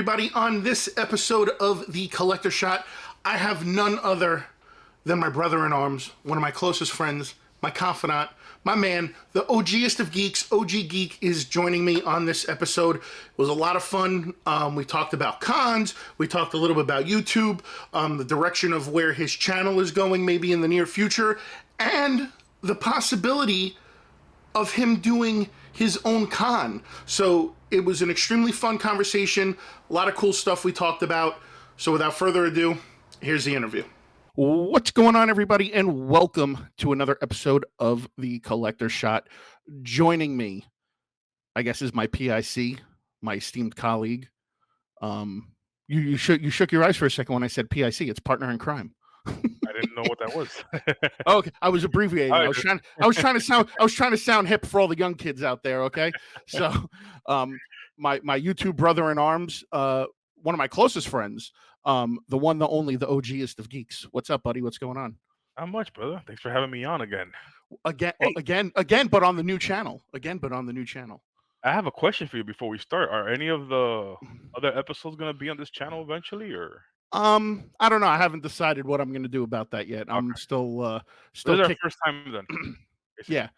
everybody. On this episode of The Collector Shot, I have none other than my brother-in-arms, one of my closest friends, my confidant, my man, the OGest of geeks. OG Geek is joining me on this episode. It was a lot of fun. We talked about cons. We talked a little bit about YouTube, the direction of where his channel is going maybe in the near future, and the possibility of him doing his own con. So it was an extremely fun conversation. A lot of cool stuff we talked about. So without further ado, here's the interview. What's going on, everybody, and welcome to another episode of The Collector Shot. Joining me, I guess, is my PIC, my esteemed colleague. You shook your eyes for a second when I said PIC. It's partner in crime. I didn't know what that was. Oh, okay. I was abbreviating. I was trying to sound hip for all the young kids out there. Okay, so my YouTube brother in arms, one of my closest friends, the one, the only, the OGest of geeks. What's up, buddy? What's going on? Not much, brother. Thanks for having me on again. Again, but on the new channel. I have a question for you before we start. Are any of the other episodes going to be on this channel eventually, or? I don't know. I haven't decided what I'm going to do about that yet. I'm Okay. still This is our first time then. Yeah.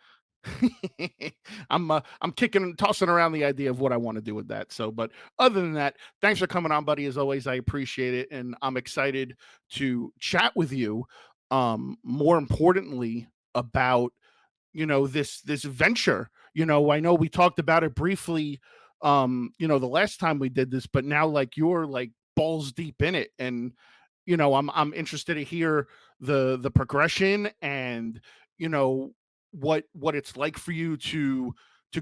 I'm kicking and tossing around the idea of what I want to do with that. So, but other than that, thanks for coming on, buddy. As always, I appreciate it, and I'm excited to chat with you. More importantly, about this venture. I know we talked about it briefly. The last time we did this, but now you're balls deep in it, and I'm interested to hear the progression and what it's like for you to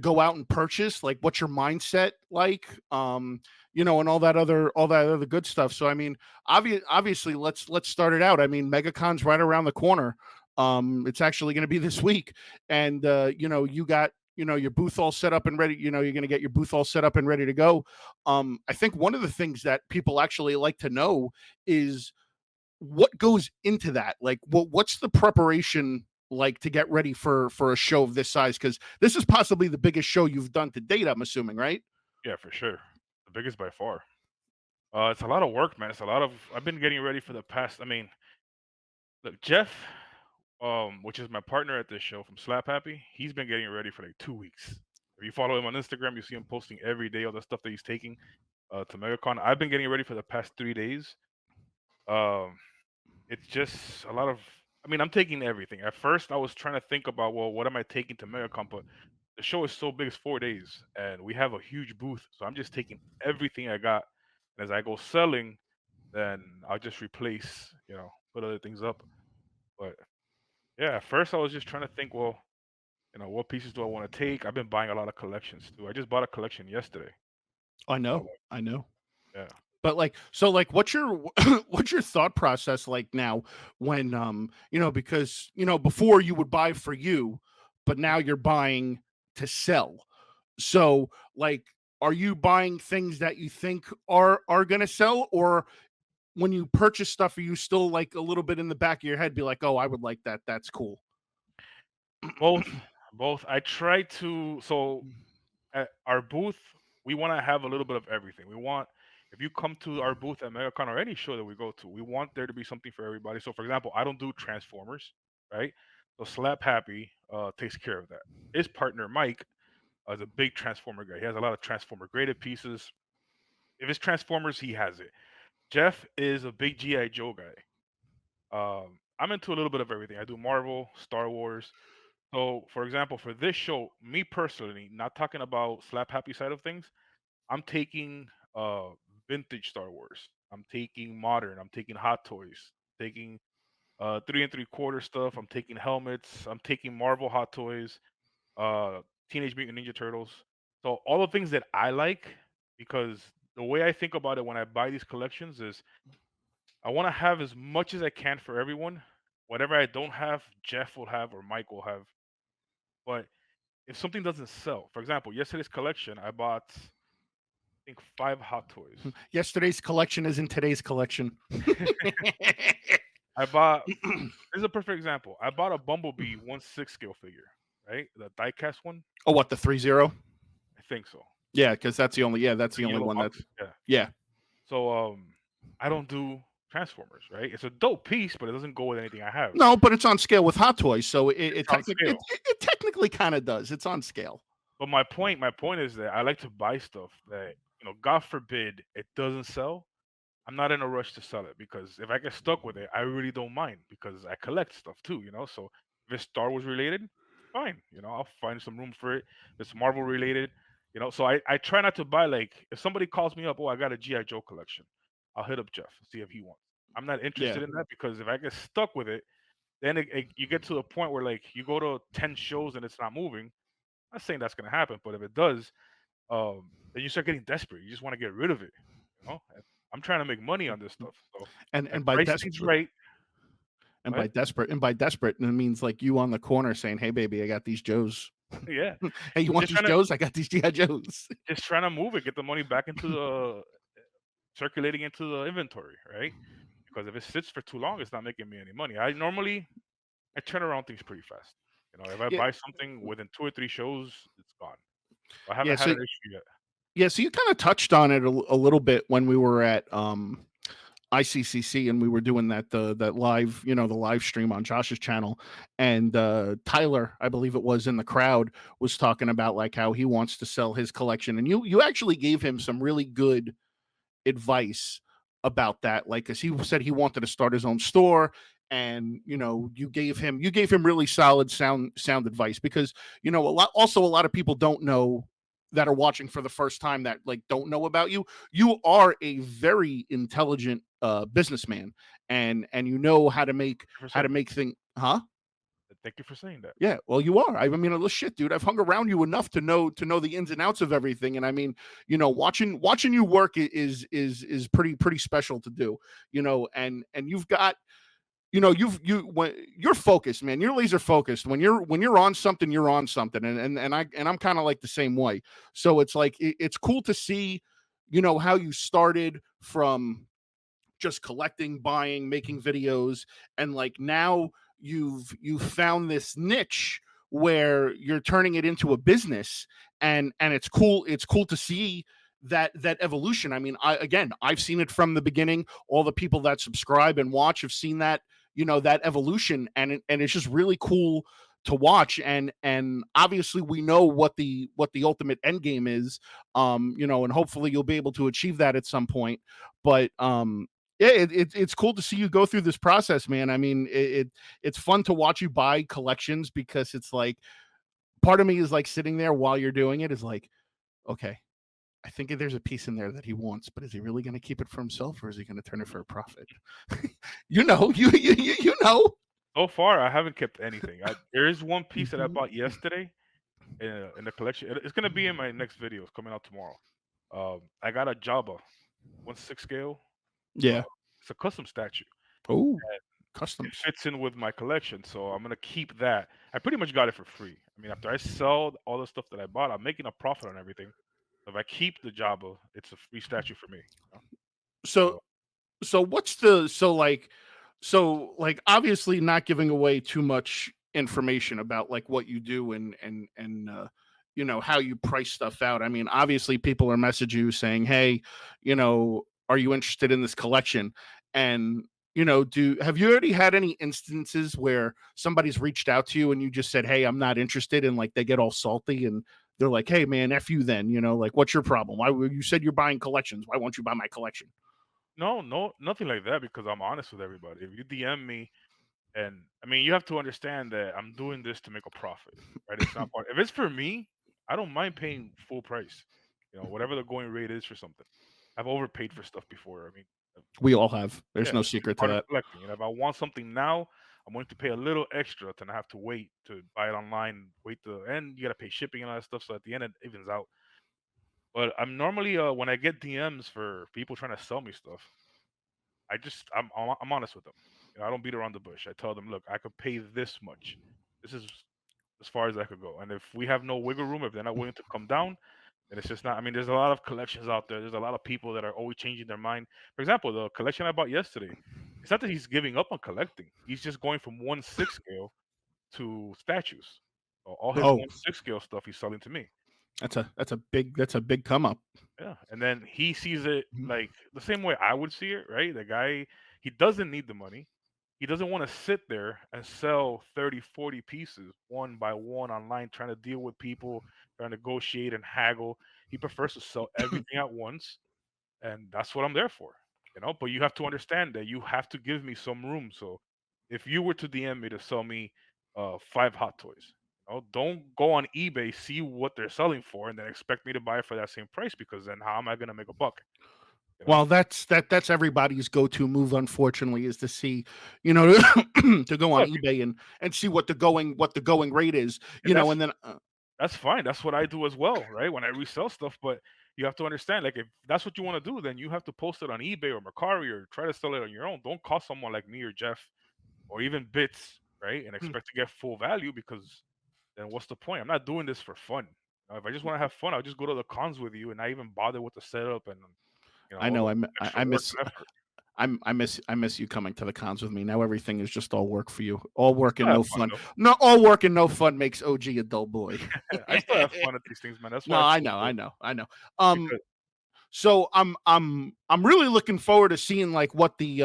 go out and purchase, what's your mindset like, and all that other good stuff. So I mean, obviously let's start it out. I mean, MegaCon's right around the corner. It's actually going to be this week, and you got your booth all set up and ready. You're going to get your booth all set up and ready to go. I think one of the things that people actually like to know is what goes into that. What's the preparation like to get ready for a show of this size? Because this is possibly the biggest show you've done to date, I'm assuming, right? Yeah, for sure. The biggest by far. It's a lot of work, man. I've been getting ready for the past. I mean, look, Jeff, which is my partner at this show from Slap Happy, he's been getting ready for 2 weeks. If you follow him on Instagram, you see him posting every day all the stuff that he's taking to MegaCon. I've been getting ready for the past 3 days. It's just a lot of. I mean, I'm taking everything. At first, I was trying to think about, well, what am I taking to MegaCon? But the show is so big, it's 4 days, and we have a huge booth, so I'm just taking everything I got. And as I go selling, then I'll just replace, put other things up. But yeah, at first I was just trying to think, well, what pieces do I want to take? I've been buying a lot of collections too. I just bought a collection yesterday. I know. Yeah. But what's your what's your thought process like now when because before you would buy for you, but now you're buying to sell. So are you buying things that you think are gonna sell, or when you purchase stuff, are you still a little bit in the back of your head be like, oh, I would like that, that's cool? Both. I try to. So at our booth, we want to have a little bit of everything. If you come to our booth at MegaCon or any show that we go to, we want there to be something for everybody. So, for example, I don't do Transformers, right? So Slap Happy takes care of that. His partner Mike is a big Transformer guy. He has a lot of Transformer graded pieces. If it's Transformers, he has it. Jeff is a big GI Joe guy. I'm into a little bit of everything. I do Marvel, Star Wars. So, for example, for this show, me personally, not talking about Slap Happy side of things, I'm taking vintage Star Wars. I'm taking modern. I'm taking Hot Toys. Taking 3 3/4 stuff. I'm taking helmets. I'm taking Marvel Hot Toys. Uh, Teenage Mutant Ninja Turtles. So all the things that I like, because the way I think about it when I buy these collections is I want to have as much as I can for everyone. Whatever I don't have, Jeff will have or Mike will have. But if something doesn't sell, for example, yesterday's collection, I bought, I think, 5 Hot Toys. Yesterday's collection isn't today's collection. I bought. This is a perfect example. I bought a Bumblebee 1/6 scale figure, right? The diecast one. Oh, what, the 3-0? I think so. Yeah, because that's the only one box? that's yeah. So I don't do Transformers, right? It's a dope piece, but it doesn't go with anything I have. No, but it's on scale with Hot Toys, so It's on scale. it technically kind of does. It's on scale. But my point is that I like to buy stuff that, God forbid it doesn't sell. I'm not in a rush to sell it because if I get stuck with it, I really don't mind because I collect stuff too. So if it's Star Wars related, fine. I'll find some room for it. If it's Marvel related, so I try not to buy like if somebody calls me up, oh, I got a G.I. Joe collection. I'll hit up Jeff, see if he wants. I'm not Yeah. interested in that because if I get stuck with it, then you get to a point where like you go to 10 shows and it's not moving. I'm not saying that's gonna happen, but if it does, then you start getting desperate. You just want to get rid of it. And I'm trying to make money on this stuff. So And if and by pricing's desperate right, and but by desperate, it means like you on the corner saying, "Hey, baby, I got these Joes. yeah, Hey, you want just these trying to Joes? I got these GI Joes." just trying to move it, get the money back into the circulating into the inventory, right? Because if it sits for too long, it's not making me any money. I turn around things pretty fast. If I Yeah, buy something within 2 or 3 shows, it's gone. I yeah. haven't had So an issue yet. yeah, so you kind of touched on it a little bit when we were at ICCC and we were doing that live, the live stream on Josh's channel, and Tyler, I believe it was in the crowd, was talking about like how he wants to sell his collection, and you actually gave him some really good advice about that, like because he said he wanted to start his own store, and you gave him really solid sound advice, because a lot of people don't know, that are watching for the first time, that like don't know about you. You are a very intelligent businessman, and you know how to make Thank you for saying that. things, huh? Thank you for saying that. Yeah, well, you are. I mean, shit, dude. I've hung around you enough to know the ins and outs of everything, and I mean, watching you work is pretty special to do. And you've got, when you're focused, man. You're laser focused. When you're on something, you're on something, and I'm kind of like the same way. So it's like it's cool to see, how you started from just collecting, buying, making videos, and like now you've found this niche where you're turning it into a business, and it's cool to see that evolution. I mean, I've seen it from the beginning. All the people that subscribe and watch have seen that evolution, and it's just really cool to watch. And obviously we know what the ultimate end game is, and hopefully you'll be able to achieve that at some point. But yeah, it's cool to see you go through this process, man. I mean, it's fun to watch you buy collections, because it's like part of me is like sitting there while you're doing it, is like, okay, I think there's a piece in there that he wants, but is he really going to keep it for himself, or is he going to turn it for a profit? You know. So far, I haven't kept anything. There is one piece that I Mhm. bought yesterday in the collection. It's gonna be in my next video. It's coming out tomorrow. I got a Jabba 1/6 scale. Uh, Yeah. it's a custom statue. Oh, It customs. fits in with my collection, so I'm gonna keep that. I pretty much got it for free. I mean, after I sell all the stuff that I bought, I'm making a profit on everything. If I keep the Jabba, it's a free statue for me. So So so obviously not giving away too much information about like what you do, and how you price stuff out. I mean, obviously people are messaging you saying, hey, are you interested in this collection? And do have you already had any instances where somebody's reached out to you and you just said, hey, I'm not interested, and like they get all salty and they're like, hey man, F you then, like what's your problem? You said you're buying collections, why won't you buy my collection? no, no, nothing like that because I'm honest with everybody. If you DM me, and I mean, you have to understand that I'm doing this to make a profit, right? It's not part. If it's for me, I don't mind paying full price. Whatever the going rate is for something. I've overpaid for stuff before. I mean, We all have. There's yeah, no it's secret to part of that. collecting. If I want something now, I'm going to pay a little extra to not have to wait to buy it online. And you got to pay shipping and all that stuff. So at the end, it evens out. But I'm normally when I get DMs for people trying to sell me stuff, I'm honest with them. I don't beat around the bush. I tell them, look, I could pay this much. This is as far as I could go. And if we have no wiggle room, if they're not willing to come down, then it's just not. I mean, there's a lot of collections out there. There's a lot of people that are always changing their mind. For example, the collection I bought yesterday. It's not that he's giving up on collecting. He's just going from 1/6 scale to statues. So all his Oh, 1/6 scale stuff he's selling to me. That's a big come up. Yeah, and then he sees it Mhm. like the same way I would see it, right? The guy, he doesn't need the money. He doesn't want to sit there and sell 30, 40 pieces one by one online, trying to deal with people, trying to negotiate and haggle. He prefers to sell everything at once, and that's what I'm there for, you know. But you have to understand that you have to give me some room. So if you were to DM me to sell me 5 hot toys, you know, don't go on eBay, see what they're selling for, and then expect me to buy it for that same price, because then how am I gonna make a buck? You know? Well, that's everybody's go-to move, unfortunately, is to see, to go on Look, eBay and see what the going rate is, and and then that's fine. That's what I do as well, right? When I resell stuff, but you have to understand, like, if that's what you want to do, then you have to post it on eBay or Mercari or try to sell it on your own. Don't call someone like me or Jeff or even Bits, right, and expect to get full value, because then what's the point? I'm not doing this for fun. If I just want to have fun, I'll just go to the cons with you and not even bother with the setup and I all know the extra I work miss and effort. I miss you coming to the cons with me. Now everything is just all work for you. All I work still and have no fun fun. though. No, all work and no fun makes OG a dull boy. I still have fun at these things, man. That's No, why I I feel know, I good, know, I know. Um, because so I'm really looking forward to seeing like what the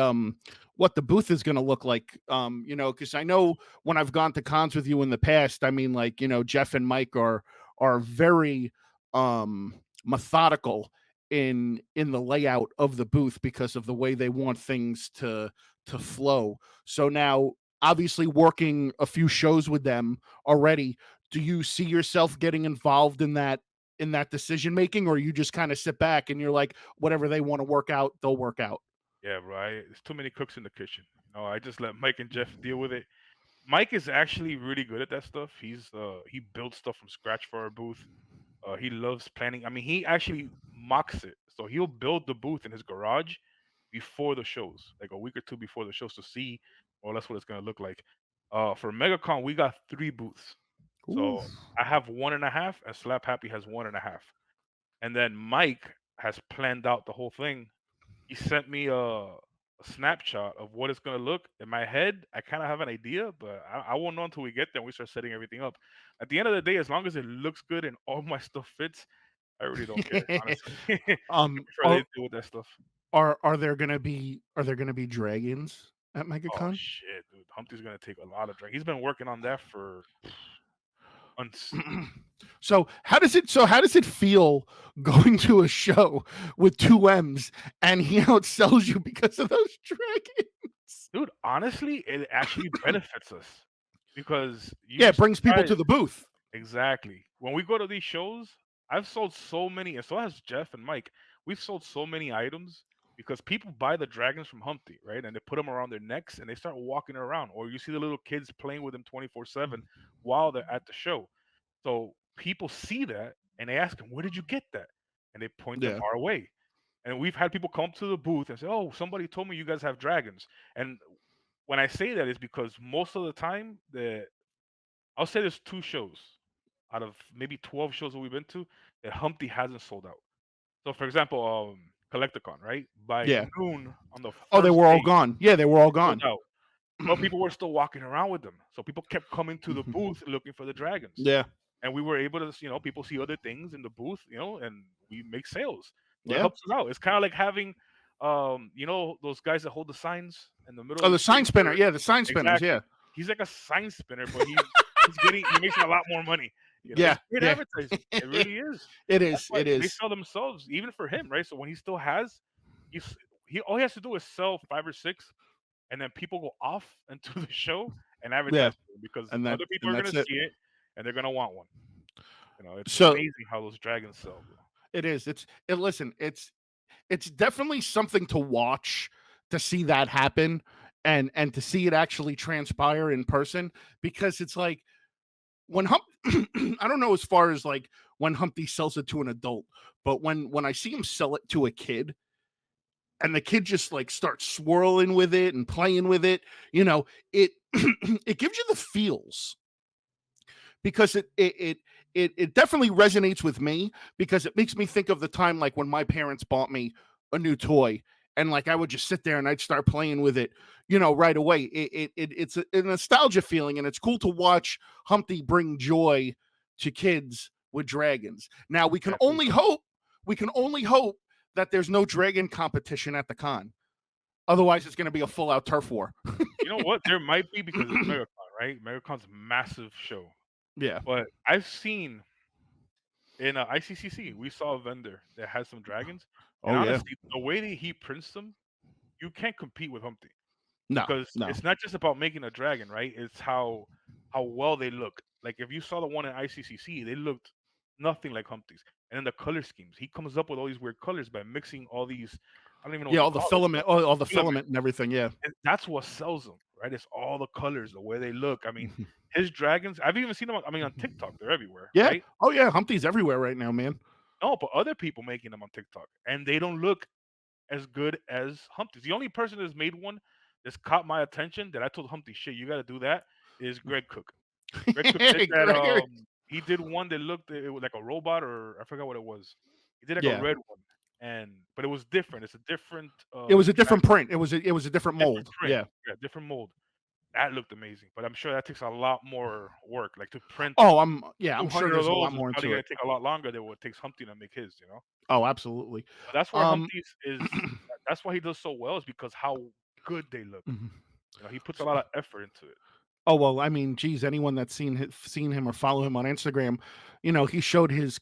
booth is going to look like. Because I know when I've gone to cons with you in the past, I mean, like, Jeff and Mike are very methodical in the layout of the booth because of the way they want things to flow. So now, obviously, working a few shows with them already, do you see yourself getting involved in that decision making, or you just kind of sit back and you're like, whatever they want to work out, they'll work out? yeah, bro. There's too many cooks in the kitchen. I just let Mike and Jeff deal with it. Mike is actually really good at that stuff. He builds stuff from scratch for our booth. He loves planning. I mean, he actually mocks it. So he'll build the booth in his garage before the shows, like a week or two before the shows, to see more or less what it's gonna look like. For MegaCon, we got 3 booths. Ooh. So I have 1.5, and Slap Happy has 1.5. And then Mike has planned out the whole thing. He sent me a snapshot of what it's gonna look. In my head, I kind of have an idea, but I won't know until we get there and we start setting everything up. At the end of the day, as long as it looks good and all my stuff fits, I really don't care, honestly. I prefer they are deal with that stuff. are there gonna be dragons at Oh MegaCon? shit, dude. Humpty's gonna take a lot of drink. He's been working on that for months. So how does it feel going to a show with two M's and he outsells you because of those dragons? Dude, honestly, it actually benefits us, because you'd Yeah, be it brings people to surprised. the booth. Exactly. When we go to these shows, I've sold so many, and so has Jeff and Mike. We've sold so many items because people buy the dragons from Humpty, right? And they put them around their necks and they start walking around. Or you see the little kids playing with them 24/7 while they're at the show. So people see that and they ask them, "Where did you get that?" And they point them Yeah, our way. And we've had people come up to the booth and say, "Oh, somebody told me you guys have dragons." And when I say that is because most of the time, I'll say there's 2 shows out of maybe 12 shows that we've been to that Humpty hasn't sold out. So, for example, Collecticon, right? By yeah. noon on the Oh, they first were all day, gone. Yeah, they were all it sold gone. out. But people were still walking around with them. So people kept coming to the booth looking for the dragons. Yeah, And we were able to, people see other things in the booth, and we make sales. So it yeah. helps us out. It's kind of like having, those guys that hold the signs in the middle Oh, of the the sign street. spinner. Yeah, the sign spinners. Exactly. Yeah, He's like a sign spinner, but he makes a lot more money. It's yeah, great yeah. advertising. It really is. It That's is. why It they is. sell themselves, even for him, right? So when he still has, he's he all he has to do is sell 5 or 6, and then people go off into the show and Yeah, advertise for him, because and that other people and are gonna that's it. see it and they're gonna want one. It's So amazing how those dragons sell, bro. it is. Listen, it's definitely something to watch to see that happen and to see it actually transpire in person because it's like when I don't know as far as like when Humpty sells it to an adult, but when I see him sell it to a kid and the kid just like starts swirling with it and playing with it, it it gives you the feels because it definitely resonates with me because it makes me think of the time like when my parents bought me a new toy and like I would just sit there and I'd start playing with it, right away. It's a nostalgia feeling and it's cool to watch Humpty bring joy to kids with dragons. Now Yeah, who knows? we can only hope that there's no dragon competition at the con. Otherwise, it's going to be a full out turf war. You know what? There might be because it's MegaCon, right? MegaCon's a massive show. Yeah. But I've seen in ICCC, we saw a vendor that has some dragons, and Oh yeah. honestly, the way that he prints them, you can't compete with Humpty No. because No. it's not just about making a dragon, right? It's how well they look. Like if you saw the one in ICCC, they looked nothing like Humpty's. And then the color schemes, he comes up with all these weird colors by mixing all these. I don't even know Yeah. what you All the call it, filament, but all the filament. filament and everything. Yeah. And that's what sells them, right? It's all the colors, the way they look. I mean, his dragons. I've even seen them. I mean, on TikTok, they're everywhere, Yeah. right? Oh yeah. Humpty's everywhere right now, man. No, but other people making them on TikTok, and they don't look as good as Humpty's. The only person that's made one that's caught my attention that I told Humpty, "Shit, you got to do that," is Greg Cook. Greg Cook did that. Gregory. He did one that looked it was like a robot, or I forgot what it was. He did like a Yeah. red one, but it was different. It's a different It was a different dragon, print. It was a different different mold. print, Yeah. yeah, different mold. That looked amazing, but I'm sure that takes a lot more work. Like to print Oh, I'm sure 200 of there's a lot those is more probably into gonna it. take a lot longer than what it takes Humpty to make his. Oh, absolutely. But that's where Um, Humpty's is. That's why he does so well is because how good they look. mhm. He puts a lot of effort into it. Oh well, I mean, geez, anyone that's seen him or follow him on Instagram, you know, he showed his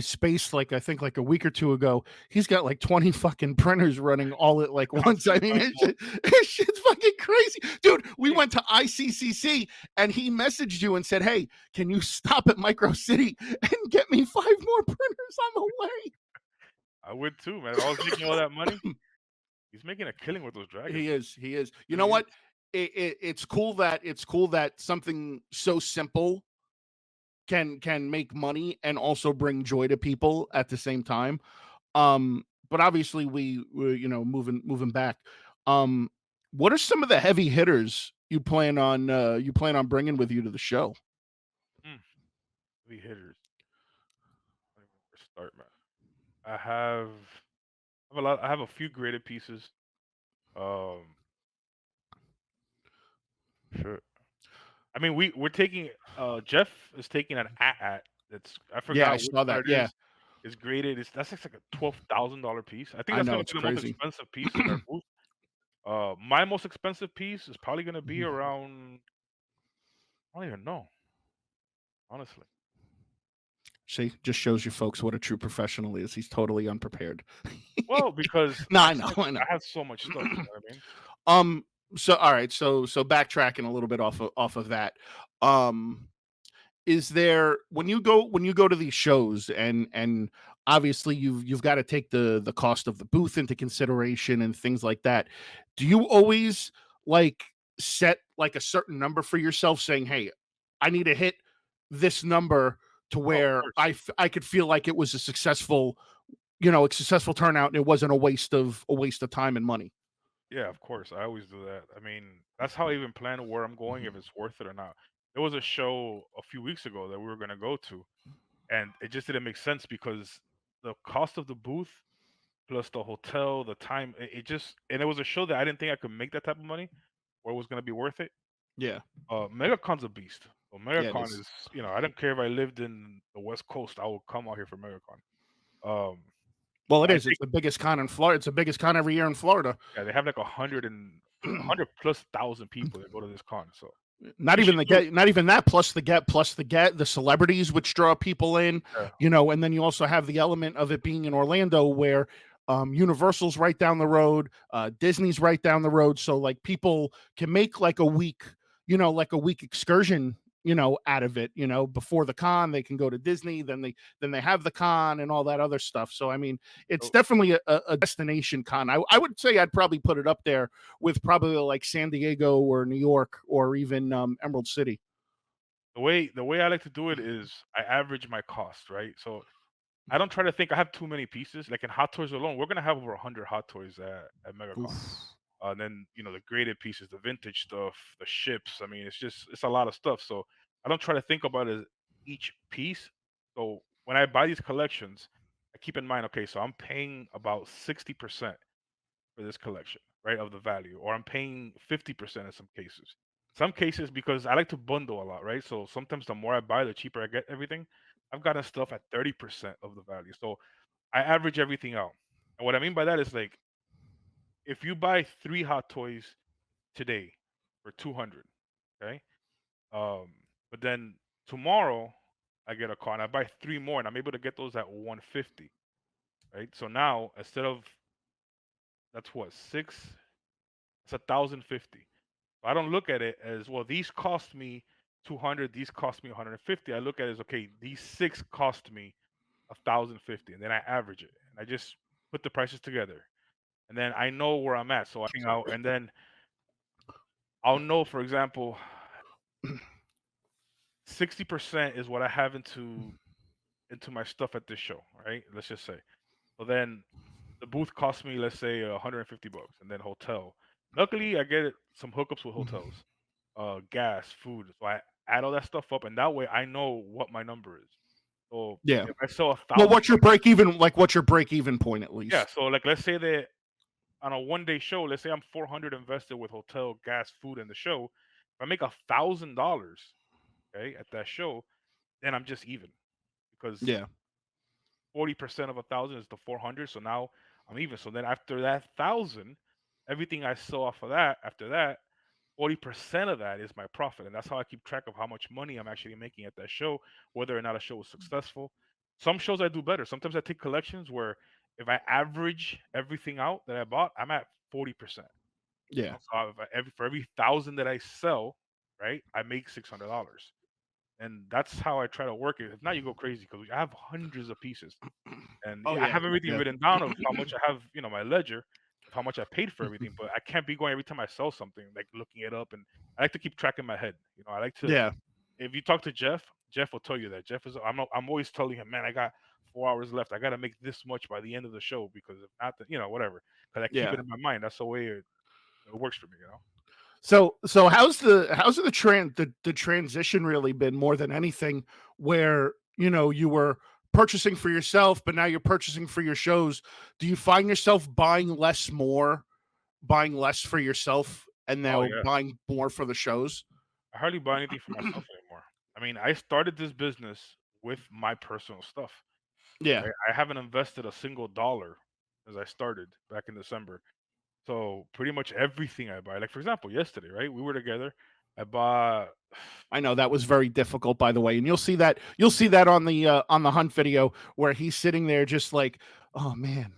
space like I think like a week or two ago. He's got like 20 fucking printers running all at like once. I Constantly mean, running more. it shit's fucking crazy, dude. We Hey, went to ICCC and he messaged you and said, "Hey, can you stop at Micro City and get me 5 more printers on the way?" I would too, man. If I was making all that money, he's making a killing with those dragons. He is. He is. You know Really is. what? It's cool that something so simple can make money and also bring joy to people at the same time. But obviously we you know moving back. Um, what are some of the heavy hitters you plan on bringing with you to the show? Mm, heavy hitters. I don't even know where to start, man. I have a lot. I have a few graded pieces. Um, sure. I mean, we're taking. Jeff is taking an at. That's I Yeah, I forgot which saw one that. it Yeah, is. It's graded. That's just like a $12,000 piece. I think I that's know gonna it's be the most crazy. expensive piece in our booth. My most expensive piece is probably gonna be Mhm. around. I don't even know, honestly. See, just shows you folks what a true professional is. He's totally unprepared. Well, because No, I I know, can't. I I know. have so much stuff. You know what I mean? um, so all right, so backtracking a little bit off of that. Um, is there when you go to these shows and obviously you've got to take the cost of the booth into consideration and things like that, do you always like set like a certain number for yourself saying, hey, I need to hit this number to Oh, of where course. I could feel like it was a successful, you know, a successful turnout and it wasn't a waste of time and money? Yeah, of course. I always do that. I mean, that's how I even plan where I'm going, if Mhm. it's worth it or not. There was a show a few weeks ago that we were gonna go to, and it just didn't make sense because the cost of the booth plus the hotel, the time, it just and it was a show that I didn't think I could make that type of money or it was gonna be worth it. Yeah, MegaCon's a beast. So yeah, it MegaCon is. is, I don't care if I lived in the West Coast, I will come out here for MegaCon. Um, Well, so it I is. It's think the biggest con in Florida. It's the biggest con every year in Florida. yeah, they have like 100 plus thousand people that go to this con. So Not we even should the do it. get, not even that. Plus the get, the celebrities which draw people in, Yeah. you know, and then you also have the element of it being in Orlando, where Universal's right down the road, Disney's right down the road, so like people can make like a week, you know, like a week excursion, you know, out of it. You know, before the con, they can go to Disney, then they have the con and all that other stuff. So I mean, it's So definitely a destination con. I would say I'd probably put it up there with probably like San Diego or New York or even Emerald City. the way I like to do it is I average my cost, right? So I don't try to think I have too many pieces. Like in Hot Toys alone, we're gonna have over 100 Hot Toys at MegaCon. Oof. And then the graded pieces, the vintage stuff, the ships. I mean, it's a lot of stuff. So I don't try to think about it as each piece. So when I buy these collections, I keep in mind, okay, so I'm paying about 60% for this collection, right, of the value, or I'm paying 50% in some cases. Some cases because I like to bundle a lot, right? So sometimes the more I buy, the cheaper I get everything. I've gotten stuff at 30% of the value. So I average everything out. And what I mean by that is like if you buy 3 Hot Toys today for 200, okay? Um, but then tomorrow I get a car and I buy 3 more and I'm able to get those at 150, right? So now instead of that's what, 6, it's 1,050. I don't look at it as well. These cost me 200. These cost me 150. I look at it as okay. These 6 cost me 1,050, and then I average it, and I just put the prices together, and then I know where I'm at. So I hang out, and then I'll know, for example, 60% is what I have into my stuff at this show, right? Let's just say. So then the booth cost me, let's say, $150, and then hotel. Luckily, I get some hookups with hotels, gas, food. So I add all that stuff up, and that way I know what my number is. So Yeah. if I sell a Well, thousand, what's your break even? Like, what's your break even point at yeah. least? So like, let's say that on a 1 day show, let's say I'm 400 invested with hotel, gas, food, and the show. If I make $1,000, okay, at that show, then I'm just even because Yeah. 40% of 1,000 is the 400. So now I'm even. So then after that 1,000, everything I sell off of that, after that, 40% of that is my profit. And that's how I keep track of how much money I'm actually making at that show, whether or not a show was successful. Some shows I do better. Sometimes I take collections where if I average everything out that I bought, I'm at 40%. Yeah. So if for every 1,000 that I sell, right, I make $600. And that's how I try to work it. If not, you go crazy because I have hundreds of pieces. And Oh I yeah. have everything Yeah. written down of how much I have, my ledger of how much I paid for everything, but I can't be going every time I sell something, like looking it up. And I like to keep track in my head. I like to. Yeah. If you talk to Jeff, Jeff will tell you that. Jeff is. I'm always telling him, man, I got 4 hours left. I got to make this much by the end of the show because if not, whatever. Because I keep Yeah. it in my mind. That's the way it works for me. So how's the transition really been more than anything where you were purchasing for yourself but now you're purchasing for your shows? Do you find yourself buying less for yourself and Oh now yeah. buying more for the shows? I hardly buy anything for myself anymore. I mean, I started this business with my personal stuff. Yeah. I haven't invested a single dollar as I started back in December. So pretty much everything I buy, like for example, yesterday, right? We were together. I bought I know that was very difficult, by the way, and you'll see that on the hunt video where he's sitting there just like, oh man,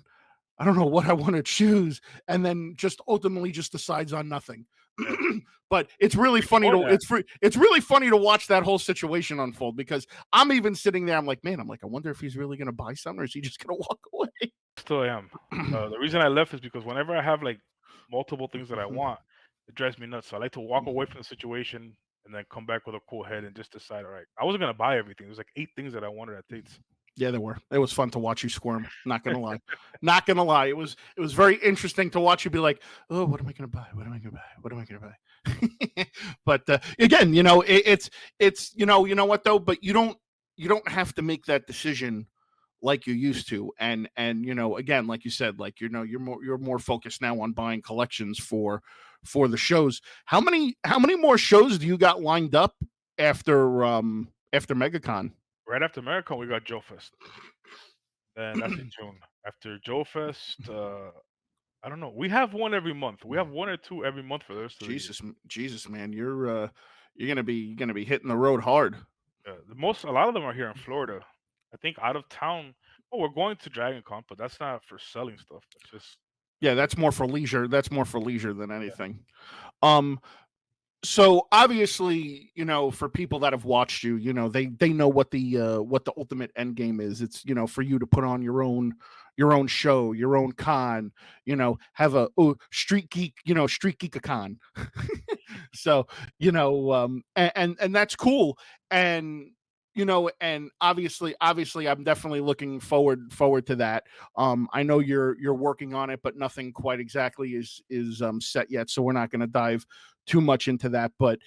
I don't know what I want to choose, and then just ultimately just decides on nothing. yeah, But it's really funny before to that. it's really funny to watch that whole situation unfold because I'm even sitting there. I'm like, man, I'm like, I wonder if he's really going to buy something or is he just going to walk away? Still am. The reason I left is because whenever I have like multiple things that I want, it drives me nuts. So I like to walk away from the situation and then come back with a cool head and just decide, all right, I wasn't gonna buy everything. There's like 8 things that I wanted at Tate's. Yeah, there were. It was fun to watch you squirm. Not gonna lie, not gonna lie. It was very interesting to watch you be like, oh, what am I gonna buy? What am I gonna buy? What am I gonna buy? But again, it's you know what though. But you don't have to make that decision like you used to. And again, like you said, like you're more focused now on buying collections for the shows. How many more shows do you got lined up after MegaCon? Right after America, we got Joe Fest. Then that's in June. After Joe Fest, I don't know. We have one every month. We have one or two every month for the rest of the year. Jesus, man, you're gonna be hitting the road hard. A lot of them are here in Florida. I think out of town. Oh, we're going to Dragon Con, but that's not for selling stuff. That's just Yeah, for that's more for leisure. That's more for leisure than yeah. anything. Um, so obviously, for people that have watched you, they know what the ultimate end game is. It's for you to put on your own show, your own con, have a street geek a con. So and that's cool. And obviously I'm definitely looking forward to that. I know you're working on it, but nothing quite exactly is set yet, so we're not going to dive too much into that. But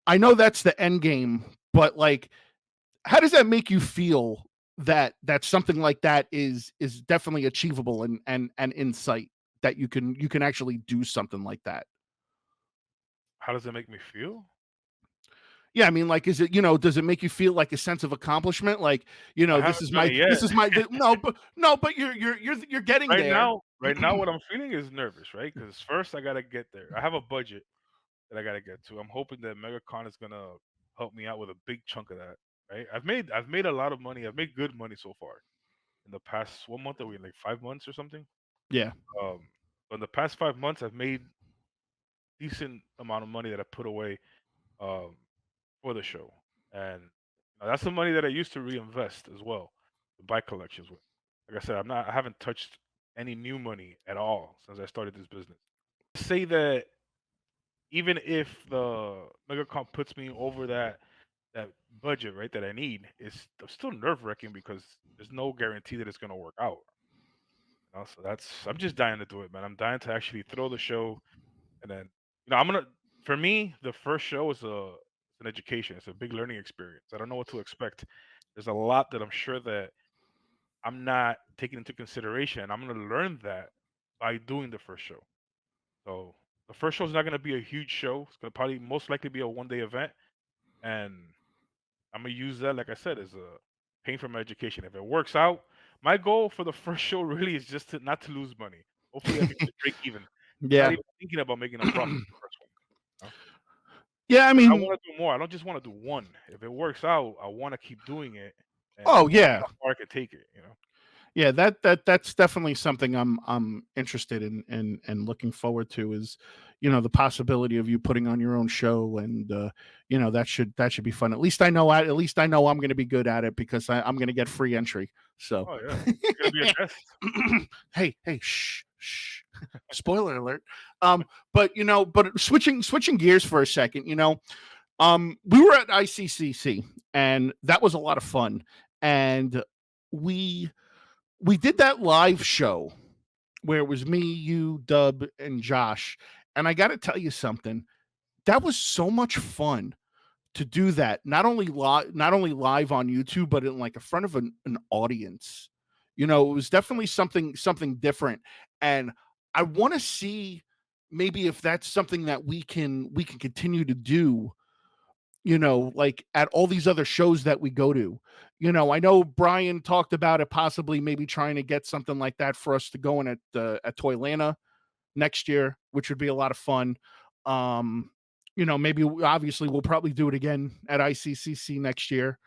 I know that's the end game. But like, how does that make you feel that something like that is definitely achievable and insight that you can actually do something like that? How does it make me feel? Yeah, I mean, like, is it, does it make you feel like a sense of accomplishment? Like, I this haven't is done my, it yet. no, but no, but you're getting there. Right now, what I'm feeling is nervous, right? Because first I gotta get there. I have a budget that I gotta get to. I'm hoping that MegaCon is gonna help me out with a big chunk of that, right? I've made a lot of money. I've made good money so far in the past. What month are we in? Like 5 months or something. Yeah, But in the past 5 months, I've made decent amount of money that I put away um, for the show, and that's the money that I used to reinvest as well to buy collections with. Like I said, I haven't touched any new money at all since I started this business. Say that even if the MegaCon puts me over that budget, right, that I need, it's still nerve wracking because there's no guarantee that it's gonna work out. So I'm just dying to do it, man. I'm dying to actually throw the show, and then I'm gonna. For me, the first show is an education. It's a big learning experience. I don't know what to expect. There's a lot that I'm sure that I'm not taking into consideration. I'm gonna learn that by doing the first show. So the first show is not gonna be a huge show. It's gonna probably most likely be a 1 day event, and I'm gonna use that, like I said, as a paying for my education. If it works out, my goal for the first show really is just to not to lose money. Hopefully, I'm able to break even. I'm not yeah, even thinking about making a profit the first one. You know? yeah. I 'Cause I mean, want to do more. I don't just want to do one. If it works out, I want to keep doing it and oh see yeah, how far I can take it. yeah. That's definitely something I'm interested in looking forward to is, the possibility of you putting on your own show, and that should be fun. At least I know I'm going to be good at it because I'm going to get free entry. So. Oh yeah, you're gonna be a guest. Hey, shh, shh. Spoiler alert. But switching gears for a second, we were at ICCC and that was a lot of fun. And we we did that live show where it was me, you, Dub, and Josh. And I got to tell you something. That was so much fun to do that, not only live on YouTube, but in like in front of an audience. It was definitely something different, and I want to see maybe if that's something that we can continue to do. Like at all these other shows that we go to. I know Brian talked about it, possibly maybe trying to get something like that for us to go in at Toylanta next year, which would be a lot of fun. Maybe obviously we'll probably do it again at ICCC next year.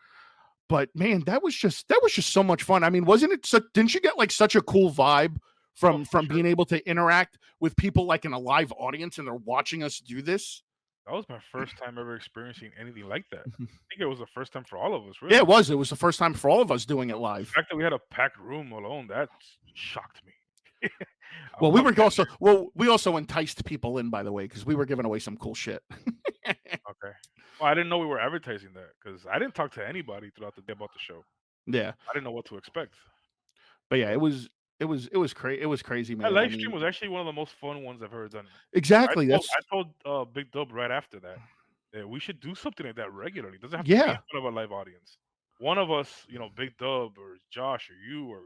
But man, that was just so much fun. I mean, wasn't it? Didn't you get like such a cool vibe Oh, from for from sure. being able to interact with people like in a live audience and they're watching us do this? That was my first time ever experiencing anything like that. I think it was the first time for all of us, Yeah, it really. was. It was the first time for all of us doing it The live. fact that we had a packed room alone, that shocked me. Well, I'm we also enticed people in, by the way, because we were giving away some cool shit. okay. Well, I didn't know we were advertising that because I didn't talk to anybody throughout the day about the show. Yeah, I didn't know what to expect. but yeah, it was crazy, That man. I live stream mean, was actually one of the most fun ones I've ever done. exactly. That's I told Big Dub right after that that we should do something like that regularly. It doesn't have to be in yeah, front of a live audience. One of us, Big Dub or Josh or you or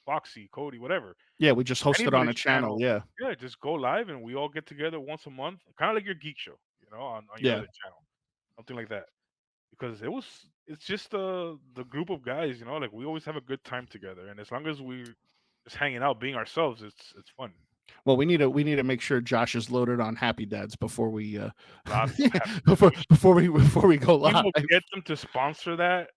Foxy, Cody, whatever, yeah. We just hosted on a anybody's channel. channel. Yeah, Yeah, just go live and we all get together once a month, kind of like your geek show, on your yeah. other channel, something like that. Because it's just the group of guys, like we always have a good time together, and as long as we're just hanging out, being ourselves, it's fun. Well, we need to make sure Josh is loaded on Happy Dads before we Lots of happy dads. before we go We live. will get them to sponsor that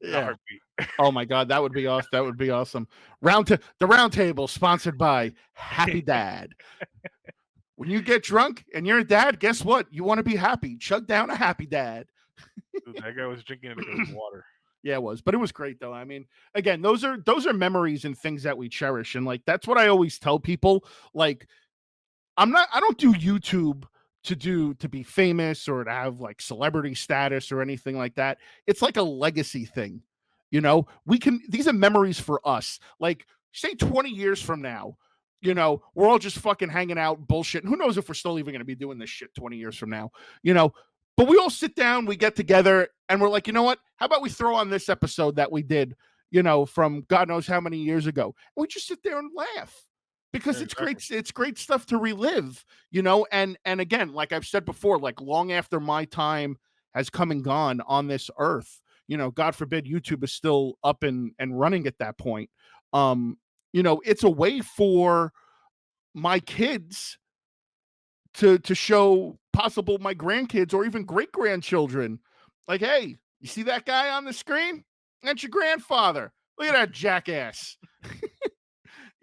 in a Yeah. heartbeat. Oh my God, that would be awesome. That would be awesome. The round table sponsored by Happy Dad. When you get drunk and you're a dad, guess what? You want to be happy. Chug down a Happy Dad. Dude, that guy was drinking it like it was water. Yeah, it was, but it was great though. I mean, again, those are memories and things that we cherish, and like that's what I always tell people. Like, I don't do YouTube to be famous or to have like celebrity status or anything like that. It's like a legacy thing. These are memories for us. Like, say 20 years from now, we're all just fucking hanging out, bullshit. Who knows if we're still even going to be doing this shit 20 years from now, you know? But we all sit down, we get together, and we're like, you know what? How about we throw on this episode that we did, from God knows how many years ago? And we just sit there and laugh Yeah, because it's exactly. great. It's great stuff to relive, and again, like I've said before, like long after my time has come and gone on this earth. God forbid YouTube is still up and running at that point. Um, it's a way for my kids to show possible my grandkids or even great grandchildren, like, hey, you see that guy on the screen? That's your grandfather. Look at that jackass.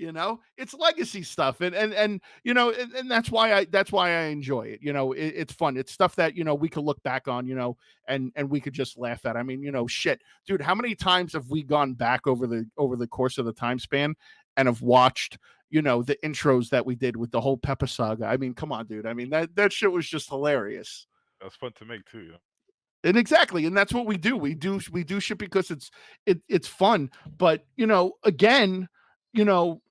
It's legacy stuff, and and that's why I enjoy it. It's fun. It's stuff that we could look back on, and we could just laugh at. I mean, shit, dude, how many times have we gone back over the course of the time span and have watched the intros that we did with the whole Peppa saga? I mean, come on, dude. I mean, that shit was just hilarious. That's fun to make too. Yeah. And exactly, and that's what we do shit because it's fun. But again, you know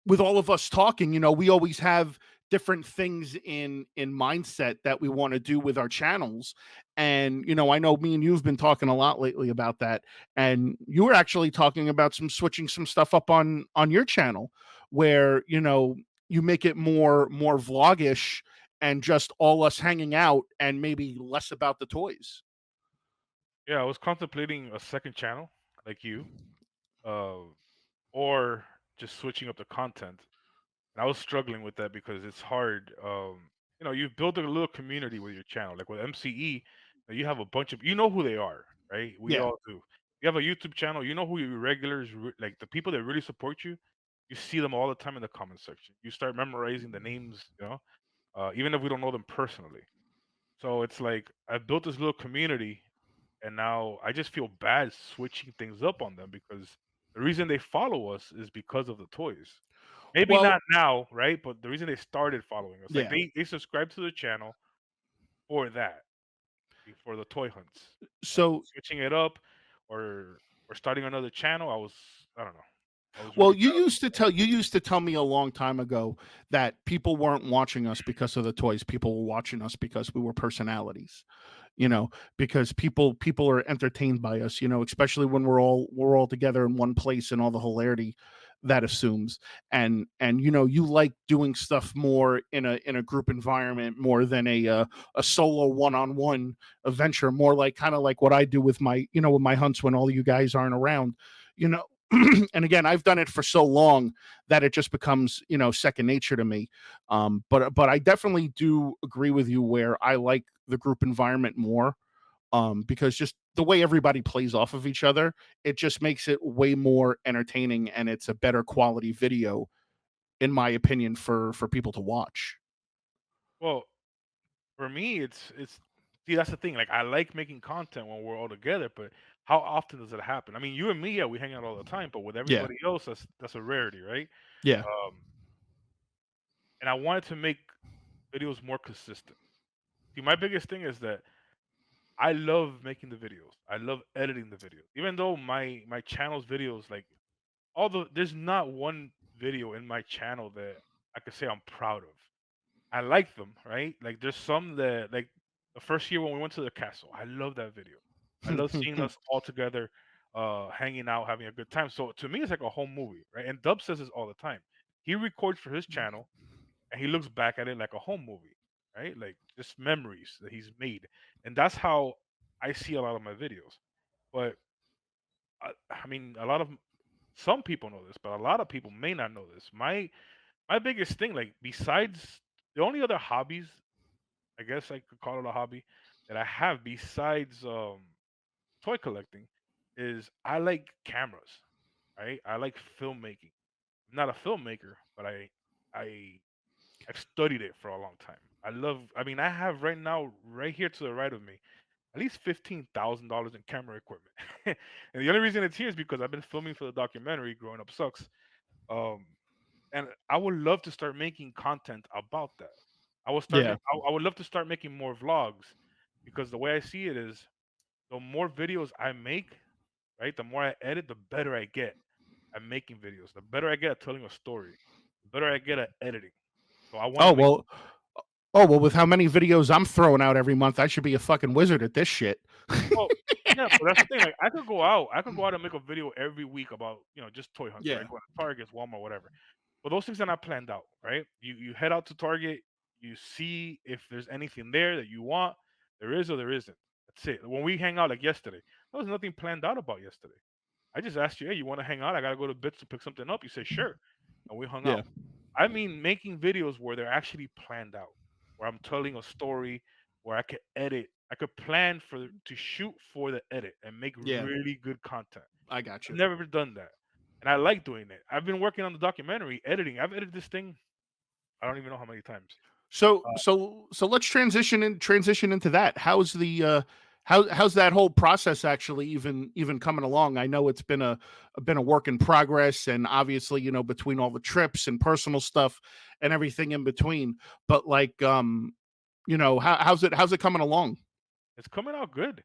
with all of us talking, we always have different things in mindset that we want to do with our channels. And I know me and you've been talking a lot lately about that. And you were actually talking about some switching some stuff up on your channel, where you make it more vlogish and just all us hanging out and maybe less about the toys. Yeah, I was contemplating a second channel like you, uh, or just switching up the content. And I was struggling with that because it's hard. You've built a little community with your channel. Like with MCE, you have a bunch of, you know who they are, right? We Yeah. all do. You have a YouTube channel, you know who your regulars, like the people that really support you. You see them all the time in the comment section. You start memorizing the names, even if we don't know them personally. So it's like I've built this little community, and now I just feel bad switching things up on them because the reason they follow us is because of the toys. Maybe Well, not now, right? But the reason they started following us, like yeah. they subscribe to the channel for that, for the toy hunts. And So switching it up or starting another channel, I don't know. I was Well, really you used to tell me a long time ago that people weren't watching us because of the toys. People were watching us because we were personalities. Because people are entertained by us. Especially when we're all together in one place and all the hilarity that assumes. And you like doing stuff more in a group environment more than a solo one-on-one adventure. More like kind of like what I do with my hunts when all you guys aren't around. You know and again, I've done it for so long that it just becomes second nature to me. But I definitely do agree with you where I like the group environment more, because just the way everybody plays off of each other, it just makes it way more entertaining, and it's a better quality video, in my opinion, for people to watch. well for me. It's see that's the thing. Like I like making content when we're all together, but how often does it happen? I mean, you and me, yeah, we hang out all the time, but with Yeah, everybody else, that's a rarity, right? yeah. Um, and I wanted to make videos more consistent. See, my biggest thing is that I love making the videos. I love editing the videos. Even though my channel's videos, like there's not one video in my channel that I could say I'm proud of. I like them, right? Like there's some that like the first year when we went to the castle, I love that video. I love seeing us all together, hanging out, having a good time. So to me, it's like a home movie, right? And Dub says this all the time. He records for his channel and he looks back at it like a home movie, right? Like just memories that he's made, and that's how I see a lot of my videos. But I mean, some people know this, but a lot of people may not know this. My biggest thing, like besides the only other hobbies, I guess I could call it a hobby that I have besides toy collecting, is I like cameras, right? I like filmmaking. I'm not a filmmaker, but I I've studied it for a long time. I mean, I have right now, right here to the right of me, at least $15,000 in camera equipment. And the only reason it's here is because I've been filming for the documentary Growing Up Sucks. Um, and I would love to start making content about that. Yeah. I would love to start making more vlogs because the way I see it is the more videos I make, right, the more I edit, the better I get at making videos. The better I get at telling a story, the better I get at editing. So I want to Oh make well. Oh well. With how many videos I'm throwing out every month, I should be a fucking wizard at this shit. well, yeah, but that's the thing. Like, I could go out and make a video every week about just toy hunts, right? Yeah. Going to Targets, Walmart, whatever. But those things are not planned out, right? You head out to Target, you see if there's anything there that you want. There is or there isn't. That's it. When we hang out like yesterday, there was nothing planned out about yesterday. I just asked you, "Hey, you want to hang out? I gotta go to Bits to pick something up." You said, "Sure," and we hung Yeah. out. I mean, making videos where they're actually planned out, where I'm telling a story, where I could edit, I could plan for to shoot for the edit and make Yeah. really good content. I got I've you. never done that, and I like doing it. I've been working on the documentary, editing. I've edited this thing. I don't even know how many times. So let's transition into that. How's the how's that whole process actually even coming along? I know it's been a work in progress, and obviously, between all the trips and personal stuff and everything in between. But like, how's it coming along? It's coming out good.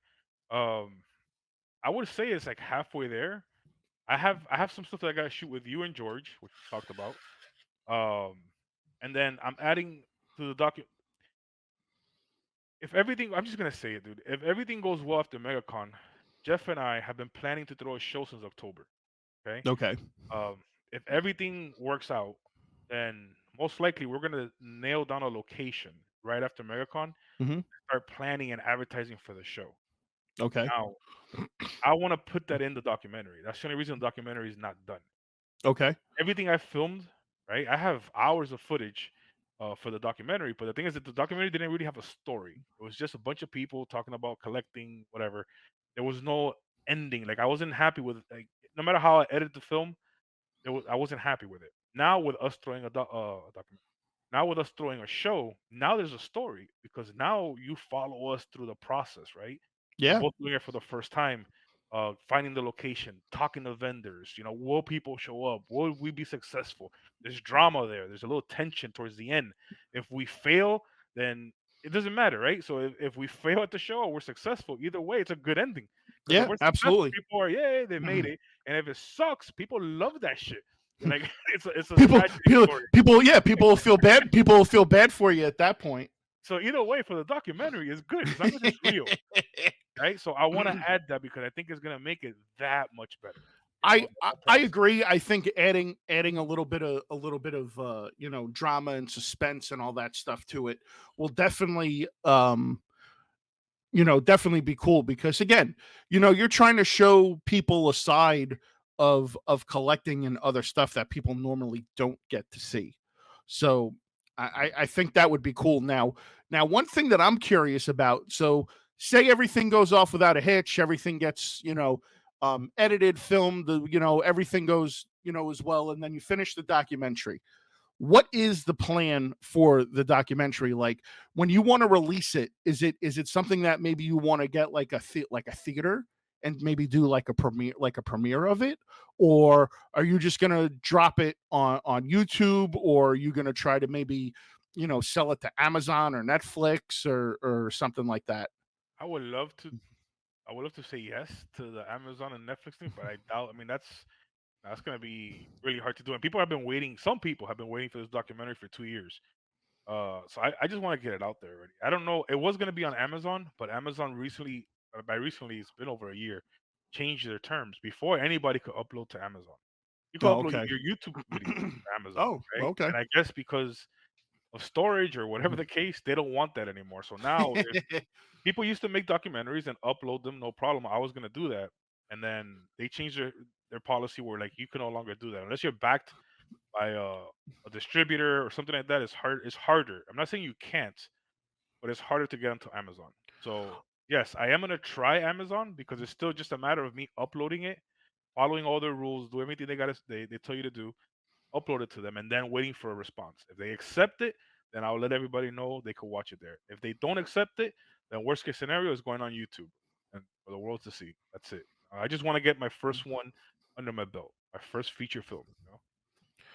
Um, I would say it's like halfway there. I have some stuff that I gotta shoot with you and George, which we talked about. Um, and then I'm adding to the docu. If everything, I'm just gonna say it, dude. If everything goes well after MegaCon, Jeff and I have been planning to throw a show since October. Okay. Okay. Um, if everything works out, then most likely we're gonna nail down a location right after MegaCon. Hmm. Start planning and advertising for the show. Okay. Now, I want to put that in the documentary. That's the only reason the documentary is not done. Okay. Everything I filmed, right? I have hours of footage for the documentary, but the thing is that the documentary didn't really have a story. It was just a bunch of people talking about collecting, whatever. There was no ending. Like I wasn't happy with like no matter how I edited the film, I wasn't happy with it. Now with us throwing a documentary, now with us throwing a show, now there's a story because now you follow us through the process, right? We're Yeah. both doing it for the first time, finding the location, talking to vendors. You know, will people show up? Will we be successful? There's drama there. There's a little tension towards the end. If we fail, then it doesn't matter, right? So if we fail at the show or we're successful, either way, it's a good ending. Because if Yeah. we're successful, Absolutely. people are yay, they made it. And if it sucks, people love that shit. Like it's a people tragedy people story. people yeah, people will feel bad. People will feel bad for you at that point. So either way, for the documentary, it's good as long as it's real, right? So I want to add that because I think it's gonna make it that much better. You know, the whole I process. agree. I think adding a little bit of drama and suspense and all that stuff to it will definitely definitely be cool because again, you're trying to show people a side of collecting and other stuff that people normally don't get to see. So I think that would be cool. Now one thing that I'm curious about, so say everything goes off without a hitch, everything gets, edited, filmed, everything goes, as well, and then you finish the documentary. What is the plan for the documentary? Like when you want to release it, is it something that maybe you want to get like like a theater and maybe do like a premiere of it, or are you just going to drop it on YouTube, or are you going to try to maybe sell it to Amazon or Netflix or something like that? I would love to. I would love to say yes to the Amazon and Netflix thing, but I doubt. I mean, that's gonna be really hard to do. And people have been waiting. Some people have been waiting for this documentary for 2 years. So I just want to get it out there already. I don't know. It was gonna be on Amazon, but Amazon recently, by recently, it's been over a year, changed their terms. Before anybody could upload to Amazon, you could Oh, upload okay. your YouTube videos to Amazon, Oh, right? okay. And I guess because of storage or whatever the case, they don't want that anymore. So now, if people used to make documentaries and upload them, no problem. I was gonna do that, and then they changed their policy where like you can no longer do that unless you're backed by a distributor or something like that. It's hard. It's harder. I'm not saying you can't, but it's harder to get onto Amazon. So yes, I am gonna try Amazon because it's still just a matter of me uploading it, following all their rules, do everything they tell you to do, upload it to them, and then waiting for a response. If they accept it, then I'll let everybody know they could watch it there. If they don't accept it, then worst case scenario is going on YouTube and for the world to see. That's it. I just want to get my first one under my belt, my first feature film.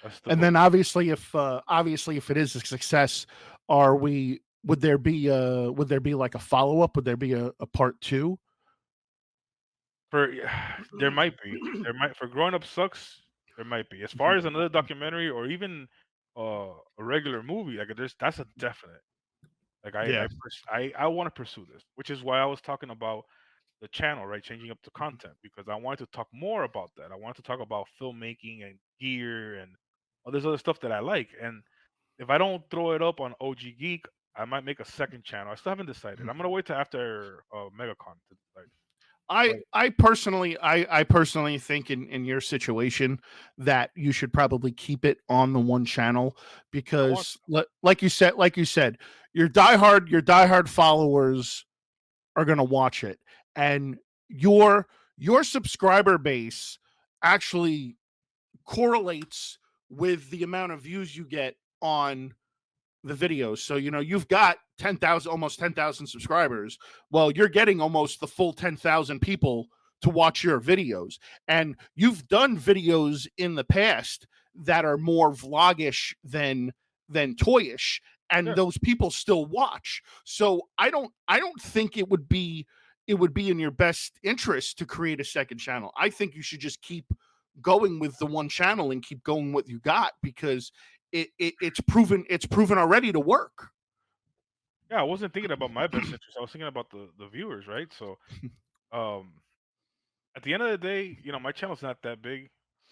That's the And goal. then obviously if it is a success, are we would there be like a follow up? Would there be a part two? For there might be, there might for growing up sucks. There might be. As far as another documentary or even a regular movie, like there's that's a definite. Like Yeah. I want to pursue this, which is why I was talking about the channel, right? Changing up the content because I wanted to talk more about that. I wanted to talk about filmmaking and gear and all this other stuff that I like. And if I don't throw it up on OG Geek, I might make a second channel. I still haven't decided. I'm gonna wait till after MegaCon to decide. But I personally think in your situation that you should probably keep it on the one channel I want because like you said, your diehard followers are going to watch it, and your subscriber base actually correlates with the amount of views you get on the videos. So, you've got 10,000, almost 10,000 subscribers. Well, you're getting almost the full 10,000 people to watch your videos. And you've done videos in the past that are more vlogish than toyish, and yeah, those people still watch. So, I don't think it would be in your best interest to create a second channel. I think you should just keep going with the one channel and keep going what you got, because it's proven already to work. yeah. I wasn't thinking about my best interest. I was thinking about the viewers, right? So um, at the end of the day, my channel's not that big,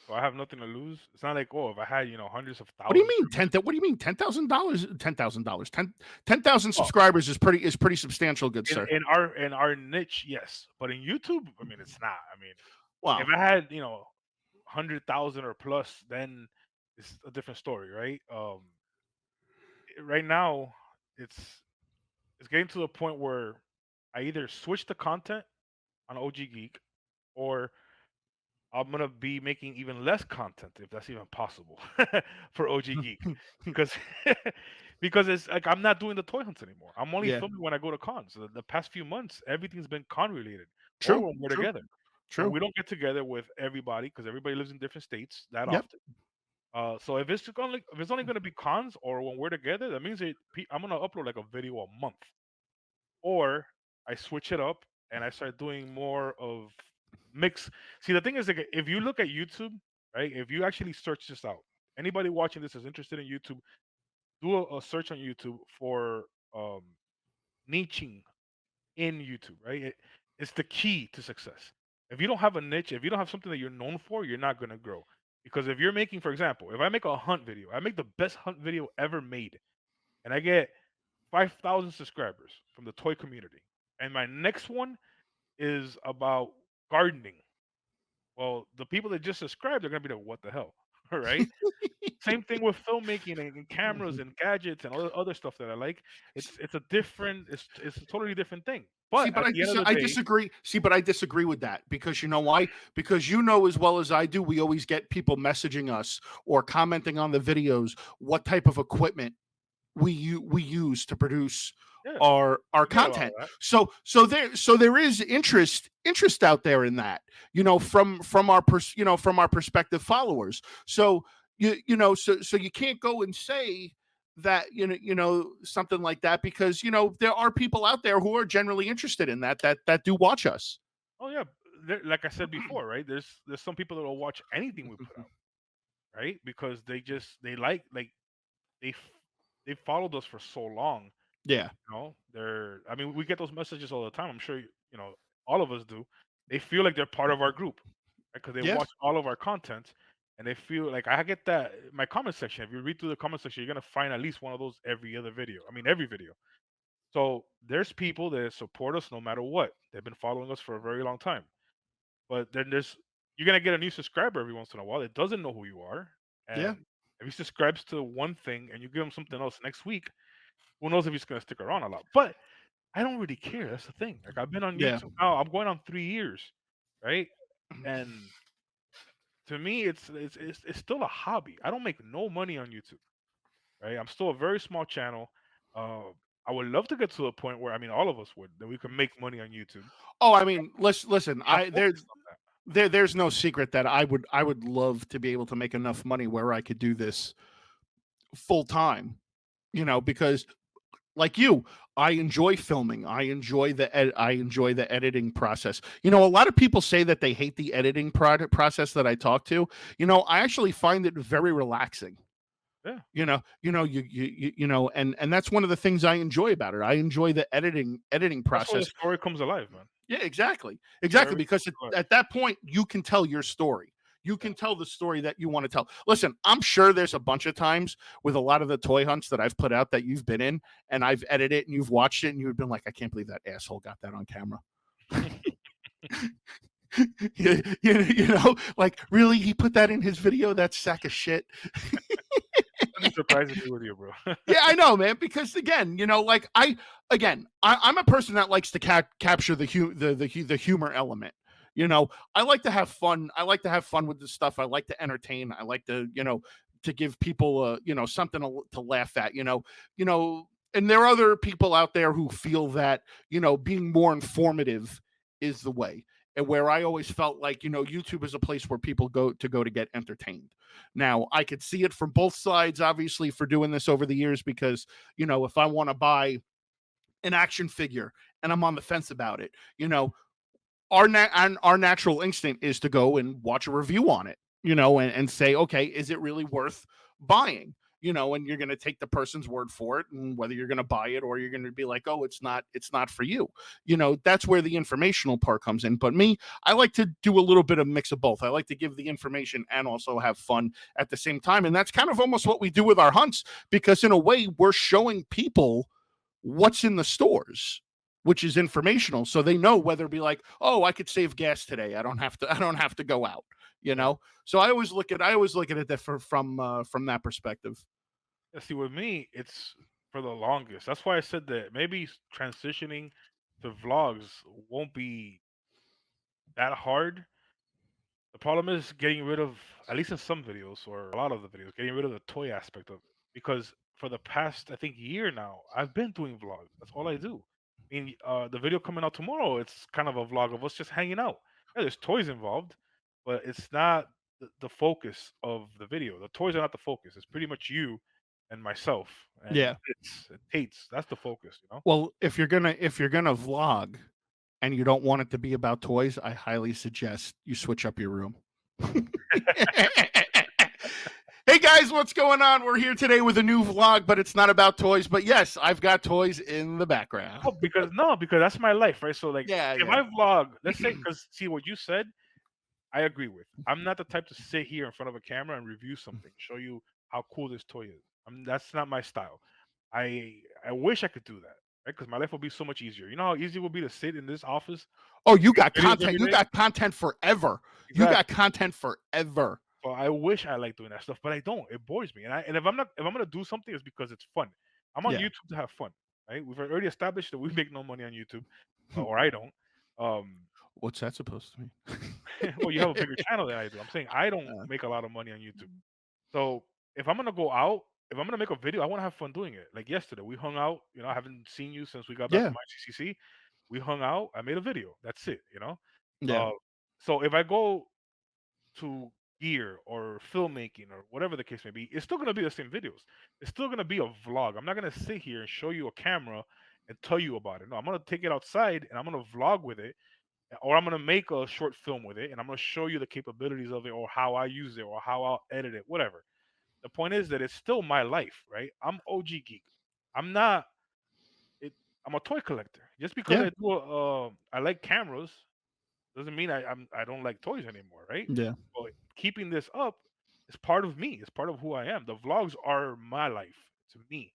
so I have nothing to lose. It's not like, oh, if I had hundreds of What do you thousands. mean what do you mean $10,000? $10,000. 10,000 Oh, subscribers is pretty substantial, good in sir. our niche, yes, but in YouTube, I mean, it's not. I mean, if Wow. I had 100,000 or plus, then it's a different story, right? Right now, it's it's getting to the point where I either switch the content on OG Geek, or I'm gonna be making even less content if that's even possible for OG Geek, because because it's like I'm not doing the toy hunts anymore. I'm only Yeah. filming when I go to cons. So the past few months, everything's been con related or True. when we're True. together. So True. we don't get together with everybody because everybody lives in different states that Yep. often. So if it's only gonna be cons or when we're together, that means I'm gonna upload like a video a month, or I switch it up and I start doing more of mix. See, the thing is, like, if you look at YouTube, right? If you actually search this out, anybody watching this is interested in YouTube, do a search on YouTube for um, niching in YouTube, right? It's the key to success. If you don't have a niche, if you don't have something that you're known for, you're not gonna grow. Because if you're making, for example, if I make a hunt video, I make the best hunt video ever made, and I get 5,000 subscribers from the toy community. And my next one is about gardening. Well, the people that just subscribed are gonna be like, "What the hell?" All right. Same thing with filmmaking and cameras and gadgets and other stuff that I like. It's a totally different thing. See, But but at I the end of the I day, disagree. See, but I disagree with that, because you know why? Because you know as well as I do, we always get people messaging us or commenting on the videos what type of equipment we use to produce yeah, our we get a lot of content. that. So there is interest out there in that, from our prospective followers. So so you can't go and say that, something like that, because there are people out there who are generally interested in that do watch us. Oh yeah, like I said before, right? There's some people that will watch anything we put out, right? Because they like they f- they followed us for so long. Yeah. I mean, we get those messages all the time. I'm sure all of us do. They feel like they're part of our group because they Yeah. watch all of our content, and they feel like I get that my comment section. If you read through the comment section, you're gonna find at least one of those every other video. I mean, every video. So there's people that support us no matter what. They've been following us for a very long time. But then you're gonna get a new subscriber every once in a while that doesn't know who you are, Yeah. and if he subscribes to one thing and you give him something else next week, who knows if he's gonna stick around a lot. But I don't really care. That's the thing. Like I've been on Yeah. YouTube now. I'm going on 3 years, right? And to me, it's still a hobby. I don't make no money on YouTube, right? I'm still a very small channel. Uh, I would love to get to a point where, I mean, all of us would, that we can make money on YouTube. Oh, I mean, listen. Not I there focused on that. there's no secret that I would love to be able to make enough money where I could do this full time. Because like you, I enjoy filming. I enjoy the editing process. A lot of people say that they hate the editing process that I talk to. I actually find it very relaxing. Yeah, And that's one of the things I enjoy about it. I enjoy the editing that's where the process. story comes alive, man. Yeah, exactly. That's where Exactly, everything because comes alive. at that point you can tell your story. You Yeah. can tell the story that you want to tell. Listen, I'm sure there's a bunch of times with a lot of the toy hunts that I've put out that you've been in and I've edited it and you've watched it and you've been like, I can't believe that asshole got that on camera. Like really, he put that in his video. That sack of shit. Nothing surprises me with you, bro. Yeah, I know, man. Because again, like I'm a person that likes to capture the humor element. I like to have fun. I like to have fun with this stuff. I like to entertain. I like to to give people something to laugh at. And there are other people out there who feel that being more informative is the way. And where I always felt like YouTube is a place where people go to get entertained. Now, I could see it from both sides, obviously, for doing this over the years, because, if I want to buy an action figure and I'm on the fence about it, our natural instinct is to go and watch a review on it, and say, okay, is it really worth buying? And you're going to take the person's word for it, and whether you're going to buy it or you're going to be like, oh, it's not for you. That's where the informational part comes in. But me, I like to do a little bit of mix of both. I like to give the information and also have fun at the same time. And that's kind of almost what we do with our hunts, because in a way, we're showing people what's in the stores, which is informational, so they know whether to be like, oh, I could save gas today, I don't have to go out. Yeah. So I always look at it from that perspective. Yeah, see, with me, it's for the longest. That's why I said that maybe transitioning to vlogs won't be that hard. The problem is getting rid of, at least in some videos or a lot of the videos, getting rid of the toy aspect of it. Because for the past, I think, year now, I've been doing vlogs. That's all I do. I mean, the video coming out tomorrow, it's kind of a vlog of us just hanging out. Yeah, there's toys involved, but it's not the focus of the video. The toys are not the focus. It's pretty much you and myself and Yeah. Tate's. That's the focus, you know? Well, if you're gonna vlog and you don't want it to be about toys, I highly suggest you switch up your room. Hey guys, what's going on? We're here today with a new vlog, but it's not about toys. But yes, I've got toys in the background. Oh, because no, because that's my life, right? So like Yeah, if yeah. I vlog, let's say, because see what you said, I agree with. I'm not the type to sit here in front of a camera and review something, show you how cool this toy is. That's not my style. I wish I could do that, right? Because my life would be so much easier. You know how easy it would be to sit in this office Oh, and you make got videos content. every You day? got content forever. You got Exactly. content forever. So I wish I liked doing that stuff, but I don't. It bores me. And if I'm gonna do something, it's because it's fun. I'm on Yeah. YouTube to have fun, right? We've already established that we make no money on YouTube, or I don't. Um, What's that supposed to mean? well, you have a bigger channel than I do. I'm saying I don't Uh, make a lot of money on YouTube. So if I'm gonna go out, if I'm gonna make a video, I want to have fun doing it. Like yesterday, we hung out. You know, I haven't seen you since we got back yeah. from ICCC. We hung out. I made a video. That's it. Yeah. Uh, so if I go to gear or filmmaking or whatever the case may be, it's still gonna be the same videos. It's still gonna be a vlog. I'm not gonna sit here and show you a camera and tell you about it. No, I'm gonna take it outside and I'm gonna vlog with it, or I'm gonna make a short film with it, and I'm gonna show you the capabilities of it, or how I use it, or how I'll edit it, whatever. The point is that it's still my life, right? I'm OG Geek. I'm not. It, I'm a toy collector. Just because Yeah. I like cameras doesn't mean I don't like toys anymore, right? Yeah. But keeping this up is part of me. It's part of who I am. The vlogs are my life. It's me.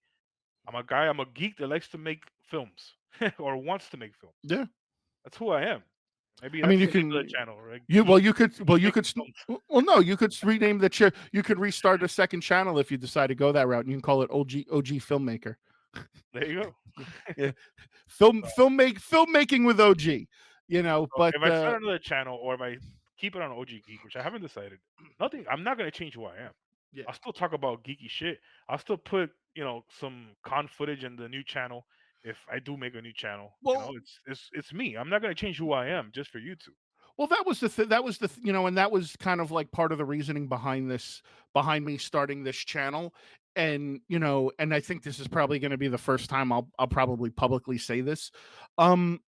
I'm a guy. I'm a geek that likes to make films or wants to make films. Yeah. That's who I am. Maybe I mean, that's you the name of the can. channel, right? You Geek, well, you could geek well, you could. making films. Well, no, you could rename the chair. You could restart a second channel if you decide to go that route. And you can call it OG filmmaker. There you go. Yeah. So, Filmmaking with OG. so But if I start another channel or if I keep it on OG Geek, which I haven't decided, nothing. I'm not gonna change who I am. yeah. I'll still talk about geeky shit. I'll still put some con footage in the new channel if I do make a new channel. Well, It's me. I'm not gonna change who I am just for YouTube. that was that was and that was kind of like part of the reasoning behind me starting this channel. And and I think this is probably going to be the first time I'll probably publicly say this. Um,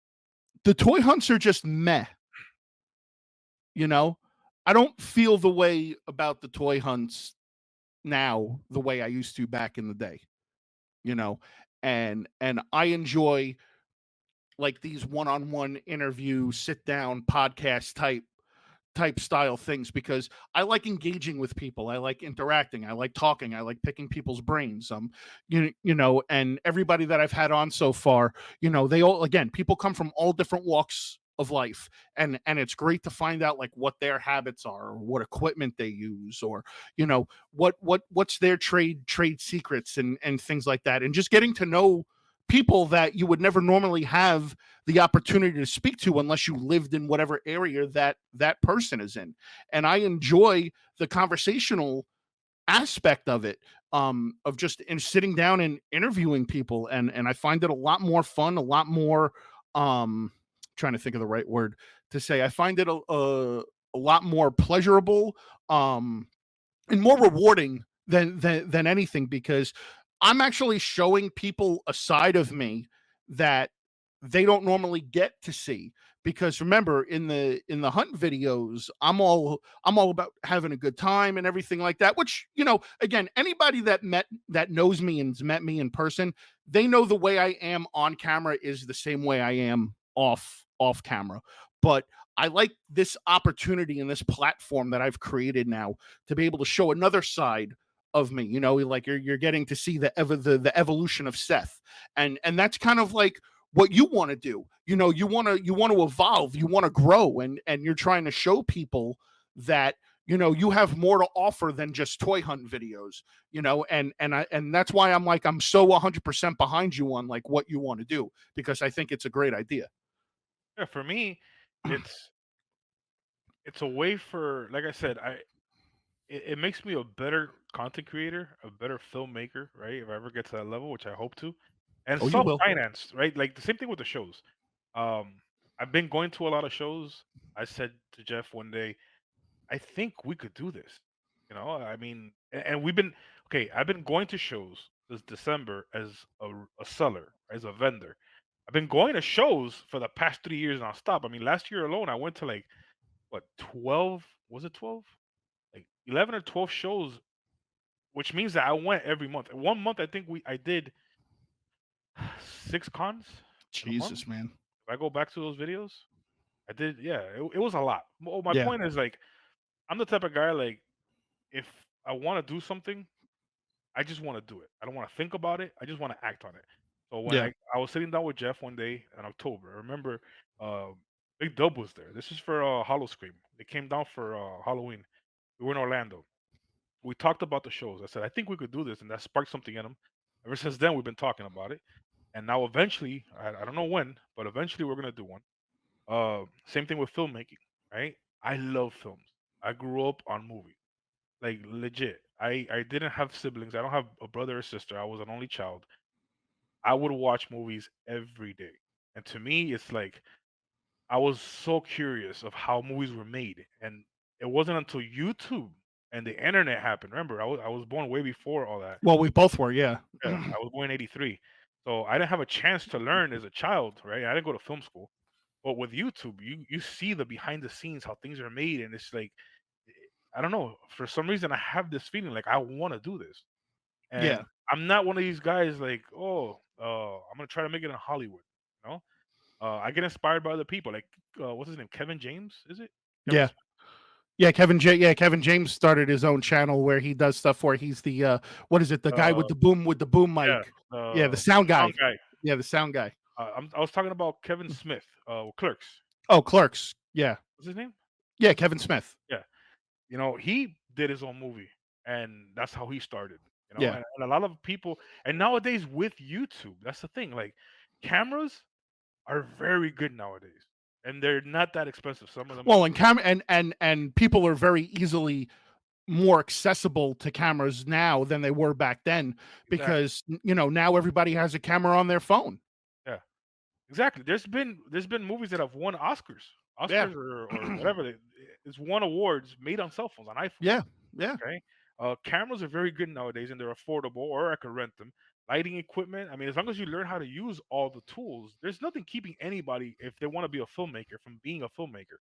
the toy hunts are just meh. You know, I don't feel the way about the toy hunts now the way I used to back in the day. You know, and I enjoy like these one-on-one interview, sit down podcast type type style things because I like engaging with people. I like interacting. I like talking. I like picking people's brains. And everybody that I've had on so far, they all, again, people come from all different walks of life, and it's great to find out like what their habits are, or what equipment they use, or what's their trade secrets and things like that, and just getting to know people that you would never normally have the opportunity to speak to unless you lived in whatever area that person is in. And I enjoy the conversational aspect of it, of just in sitting down and interviewing people, and I find it a lot more fun, a lot more, trying to think of the right word to say. I find it a lot more pleasurable, and more rewarding than anything, because I'm actually showing people a side of me that they don't normally get to see. Because remember, in the hunt videos, I'm all about having a good time and everything like that. Which, again, anybody that knows me and's met me in person, they know the way I am on camera is the same way I am off camera. But I like this opportunity and this platform that I've created now to be able to show another side of me. Like you're getting to see the evolution of Seth, and that's kind of like what you want to do. You want to evolve, you want to grow, and you're trying to show people that you have more to offer than just toy hunt videos. And that's why I'm so 100% behind you on like what you want to do, because I think it's a great idea. Yeah, for me, it's it's a way for, like I said, it makes me a better content creator, a better filmmaker, right? If I ever get to that level, which I hope to, and Oh, you self will. financed, right? Like the same thing with the shows. Um, I've been going to a lot of shows. I said to Jeff one day, I think we could do this. I mean, and we've been okay. I've been going to shows this December as a seller, as a vendor. I've been going to shows for the past 3 years nonstop. I mean, last year alone, I went to like what 12? Was it 12? Like 11 or 12 shows, which means that I went every month. And 1 month, I think I did 6 cons in a month. Jesus, man. If I go back to those videos, I did. Yeah, it was a lot. Well, my Yeah. point is like I'm the type of guy like if I want to do something, I just want to do it. I don't want to think about it. I just want to act on it. So when Yeah. I was sitting down with Jeff one day in October, I remember uh, Big Dub was there. This is for Hollow Scream. They came down for Halloween. We were in Orlando. We talked about the shows. I said I think we could do this, and that sparked something in him. Ever since then, we've been talking about it, and now eventually, I don't know when, but eventually we're gonna do one. Same thing with filmmaking, right? I love films. I grew up on movies. Like legit. I didn't have siblings. I don't have a brother or sister. I was an only child. I would watch movies every day. And to me, it's like I was so curious of how movies were made. And it wasn't until YouTube and the internet happened. Remember, I was born way before all that. Well, we both were, yeah. Yeah, I was born in '83. So I didn't have a chance to learn as a child, right? I didn't go to film school. But with YouTube, you see the behind the scenes, how things are made, and it's like eh, I don't know. For some reason, I have this feeling like I want to do this, Yeah. and I'm not one of these guys like, oh, I'm gonna try to make it in Hollywood. You know, I get inspired by other people. Like, what's his name? Kevin James, is it? Kevin Yeah. Smith? Kevin James started his own channel where he does stuff where he's the what is it? The guy Uh, with the boom yeah, mic. Yeah, the sound sound guy. guy. Yeah, the sound guy. I was talking about Kevin Smith, Clerks. Oh, Clerks. Yeah. What's his name? Yeah, Kevin Smith. Yeah. He did his own movie, and that's how he started. Yeah. And a lot of people, and nowadays with YouTube, that's the thing. Like, cameras are very good nowadays, and they're not that expensive. Some of them are Well, and people are very easily more accessible to cameras now than they were back then, exactly, because now everybody has a camera on their phone. yeah, exactly. There's been movies that have won Oscars, Yeah. or whatever. It's won awards made on cell phones on iPhones. Yeah. Yeah. Okay, cameras are very good nowadays, and they're affordable, or I could rent them. Lighting equipment. I mean, as long as you learn how to use all the tools, there's nothing keeping anybody, if they want to be a filmmaker, from being a filmmaker.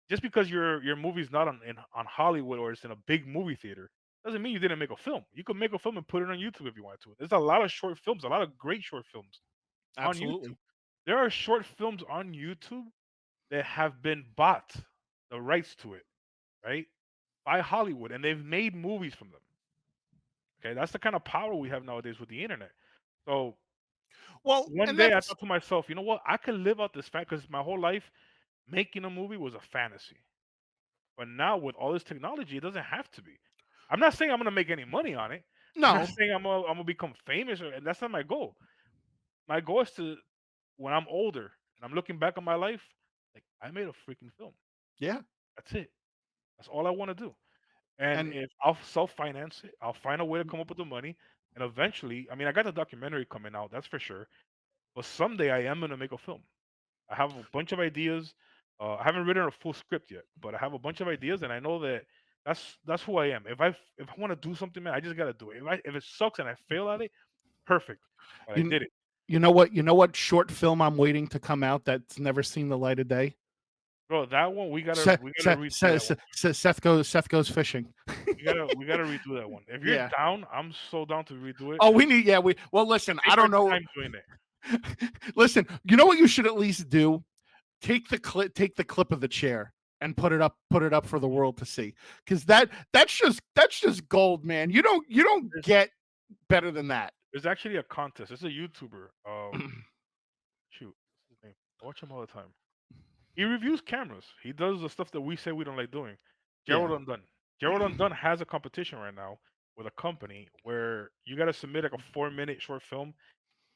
Just because your movie's not on Hollywood, or it's in a big movie theater, doesn't mean you didn't make a film. You could make a film and put it on YouTube if you want to. There's a lot of short films, a lot of great short films on Absolutely. YouTube. There are short films on YouTube that have been bought. the rights to it, right? By Hollywood, and they've made movies from them. Okay, that's the kind of power we have nowadays with the internet. So Well, one and day I that's thought to myself, you know what? I could live out this fact because my whole life making a movie was a fantasy. But now with all this technology, it doesn't have to be. I'm not saying I'm gonna make any money on it. I'm not no, saying I'm gonna become famous, and that's not my goal. My goal is to, when I'm older and I'm looking back on my life, like I made a freaking film. yeah, That's it. That's all I want to do. And and if I'll self-finance it, I'll find a way to come up with the money. And eventually, I mean, I got the documentary coming out, that's for sure. But someday I am gonna make a film. I have a bunch of ideas. I haven't written a full script yet, but I have a bunch of ideas, and I know that that's who I am. If I want to do something, man, I just gotta do it. If it sucks and I fail at it, perfect. But I you did it, you know what short film I'm waiting to come out that's never seen the light of day. bro. That one Seth we gotta redo that one. Seth goes fishing. We gotta redo that one. If you're Yeah. down, I'm so down to redo it. Oh, we And need. Yeah, we. Well, listen. I take our don't know. time doing it. Listen. You know what you should at least do? Take the clip of the chair and put it up for the world to see, because that's just gold, man. You don't There's get better than that. there's actually a contest. It's a YouTuber. Shoot, what's his name? I watch him all the time. He reviews cameras. He does the stuff that we say we don't like doing. Yeah. Gerald Undone. Gerald Undone has a competition right now with a company where you got to submit like a 4 minute short film,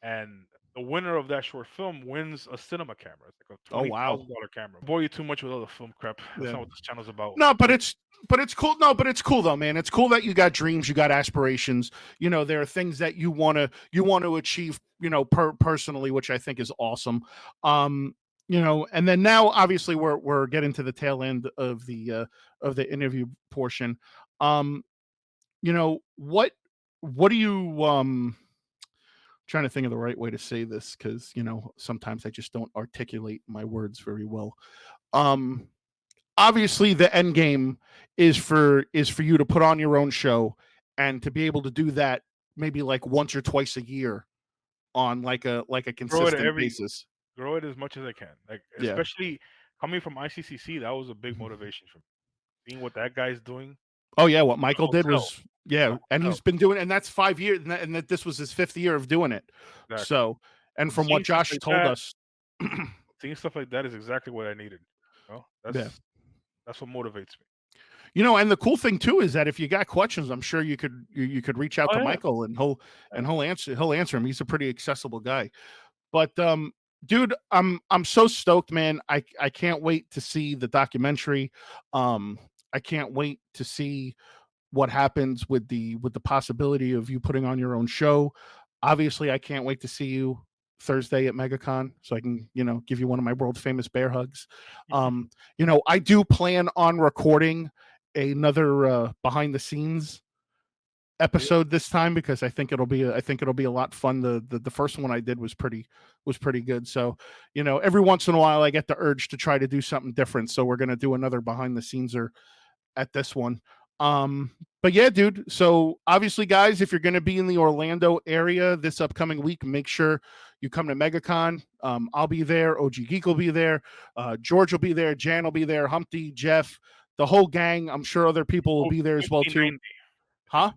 and the winner of that short film wins a cinema camera. It's like a Oh twenty wow. thousand dollar camera. Bore you too much with all the film crap. That's Yeah. not what this channel's about. No, but it's cool. No, but it's cool though, man. It's cool that you got dreams, you got aspirations. You know, there are things that you want to achieve. You know, personally, which I think is awesome. Um, you know, and then now obviously we're getting to the tail end of the interview portion. Um, you know what do you trying to think of the right way to say this, because you know sometimes I just don't articulate my words very well. Um, Obviously the end game is for you to put on your own show and to be able to do that maybe like once or twice a year on like a Grow it consistent every basis. grow it as much as I can. Like Yeah. especially coming from ICCC, that was a big motivation for me. Seeing what that guy's doing, Oh yeah, what the Michael did hotel, was yeah, the and hotel, he's been doing, and that's 5 years, and that this was his fifth year of doing it. exactly. So, and So from what seeing stuff Josh like told that, us, is exactly what I needed. You know, yeah. that's what motivates me. You know, and the cool thing too is that if you got questions, I'm sure you could reach out Oh to yeah, Michael and yeah. he'll answer him. He's a pretty accessible guy. But dude, I'm so stoked, man. I can't wait to see the documentary. I can't wait to see what happens with the possibility of you putting on your own show. Obviously, I can't wait to see you Thursday at MegaCon so I can, you know, give you one of my world famous bear hugs. You know, I do plan on recording another behind the scenes Yeah. episode this time because I think it'll be a lot fun. The first one I did was pretty good. So, you know, every once in a while I get the urge to try to do something different. So we're gonna do another behind the scenes or at this one. But yeah, dude. So obviously, guys, if you're gonna be in the Orlando area this upcoming week, make sure you come to MegaCon. I'll be there, OG Geek will be there, George will be there, Jan will be there, Humpty, Jeff, the whole gang. I'm sure other people will Booth be there as well too. 5090. I think Huh?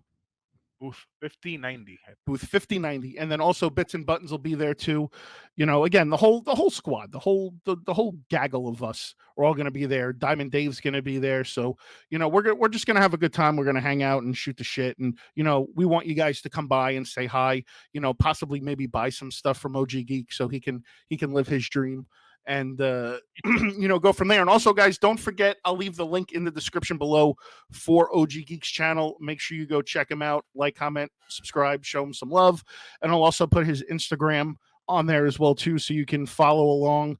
booth 5090. Booth 5090, and then also Bits and Buttons will be there too. You know, again, the whole squad, the whole gaggle of us are all going to be there. Diamond Dave's going to be there. So, you know, we're just going to have a good time. We're going to hang out and shoot the shit, and you know, we want you guys to come by and say hi, you know, possibly maybe buy some stuff from OG Geek so he can live his dream and you know, go from there. And also, guys, don't forget, I'll leave the link in the description below for OG Geek's channel. Make sure you go check him out, like, comment, subscribe, show him some love. And I'll also put his Instagram on there as well too, so you can follow along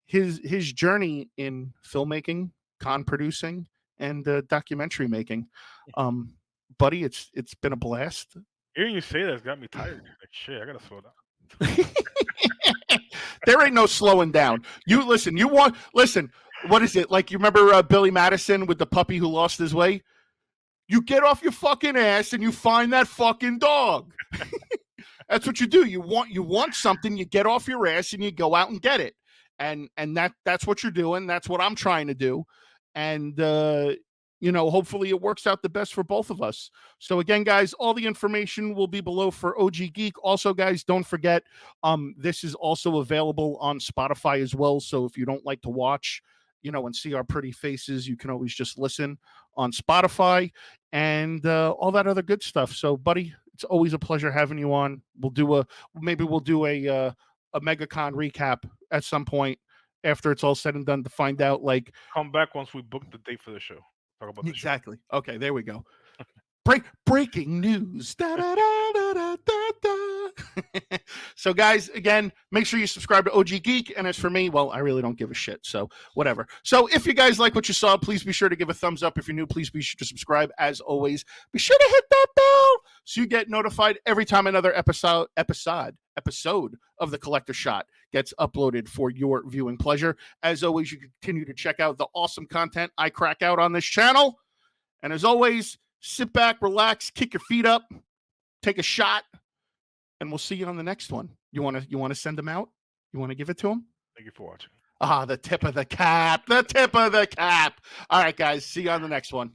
his journey in filmmaking, con producing, and documentary making. Buddy, it's been a blast. Hearing you say that's got me tired. Like shit, I gotta slow down. There ain't no slowing down. You listen. You want listen. What is it like? You remember Billy Madison with the puppy who lost his way? You get off your fucking ass and you find that fucking dog. That's what you do. You want something. You get off your ass and you go out and get it. And that's what you're doing. That's what I'm trying to do. and hopefully it works out the best for both of us. So again, guys, all the information will be below for OG Geek. Also, guys, don't forget, this is also available on Spotify as well. So if you don't like to watch, and see our pretty faces, you can always just listen on Spotify and all that other good stuff. So, buddy, it's always a pleasure having you on. Maybe we'll do a MegaCon recap at some point after it's all said and done to find out like Come back once we book the date for the show. Talk about the show. exactly. Okay, there we go. Breaking news. Da, da, da, da. So, guys, again, make sure you subscribe to OG Geek. And as for me, well, I really don't give a shit. So, whatever. So, if you guys like what you saw, please be sure to give a thumbs up. If you're new, please be sure to subscribe. As always, be sure to hit that bell so you get notified every time another episode of the Collector Shot gets uploaded for your viewing pleasure. As always, you can continue to check out the awesome content I crack out on this channel. And as always, sit back, relax, kick your feet up, take a shot, and we'll see you on the next one. You want to send them out? You want to give it to them? Thank you for watching. The tip of the cap. The tip of the cap. All right, guys. See you on the next one.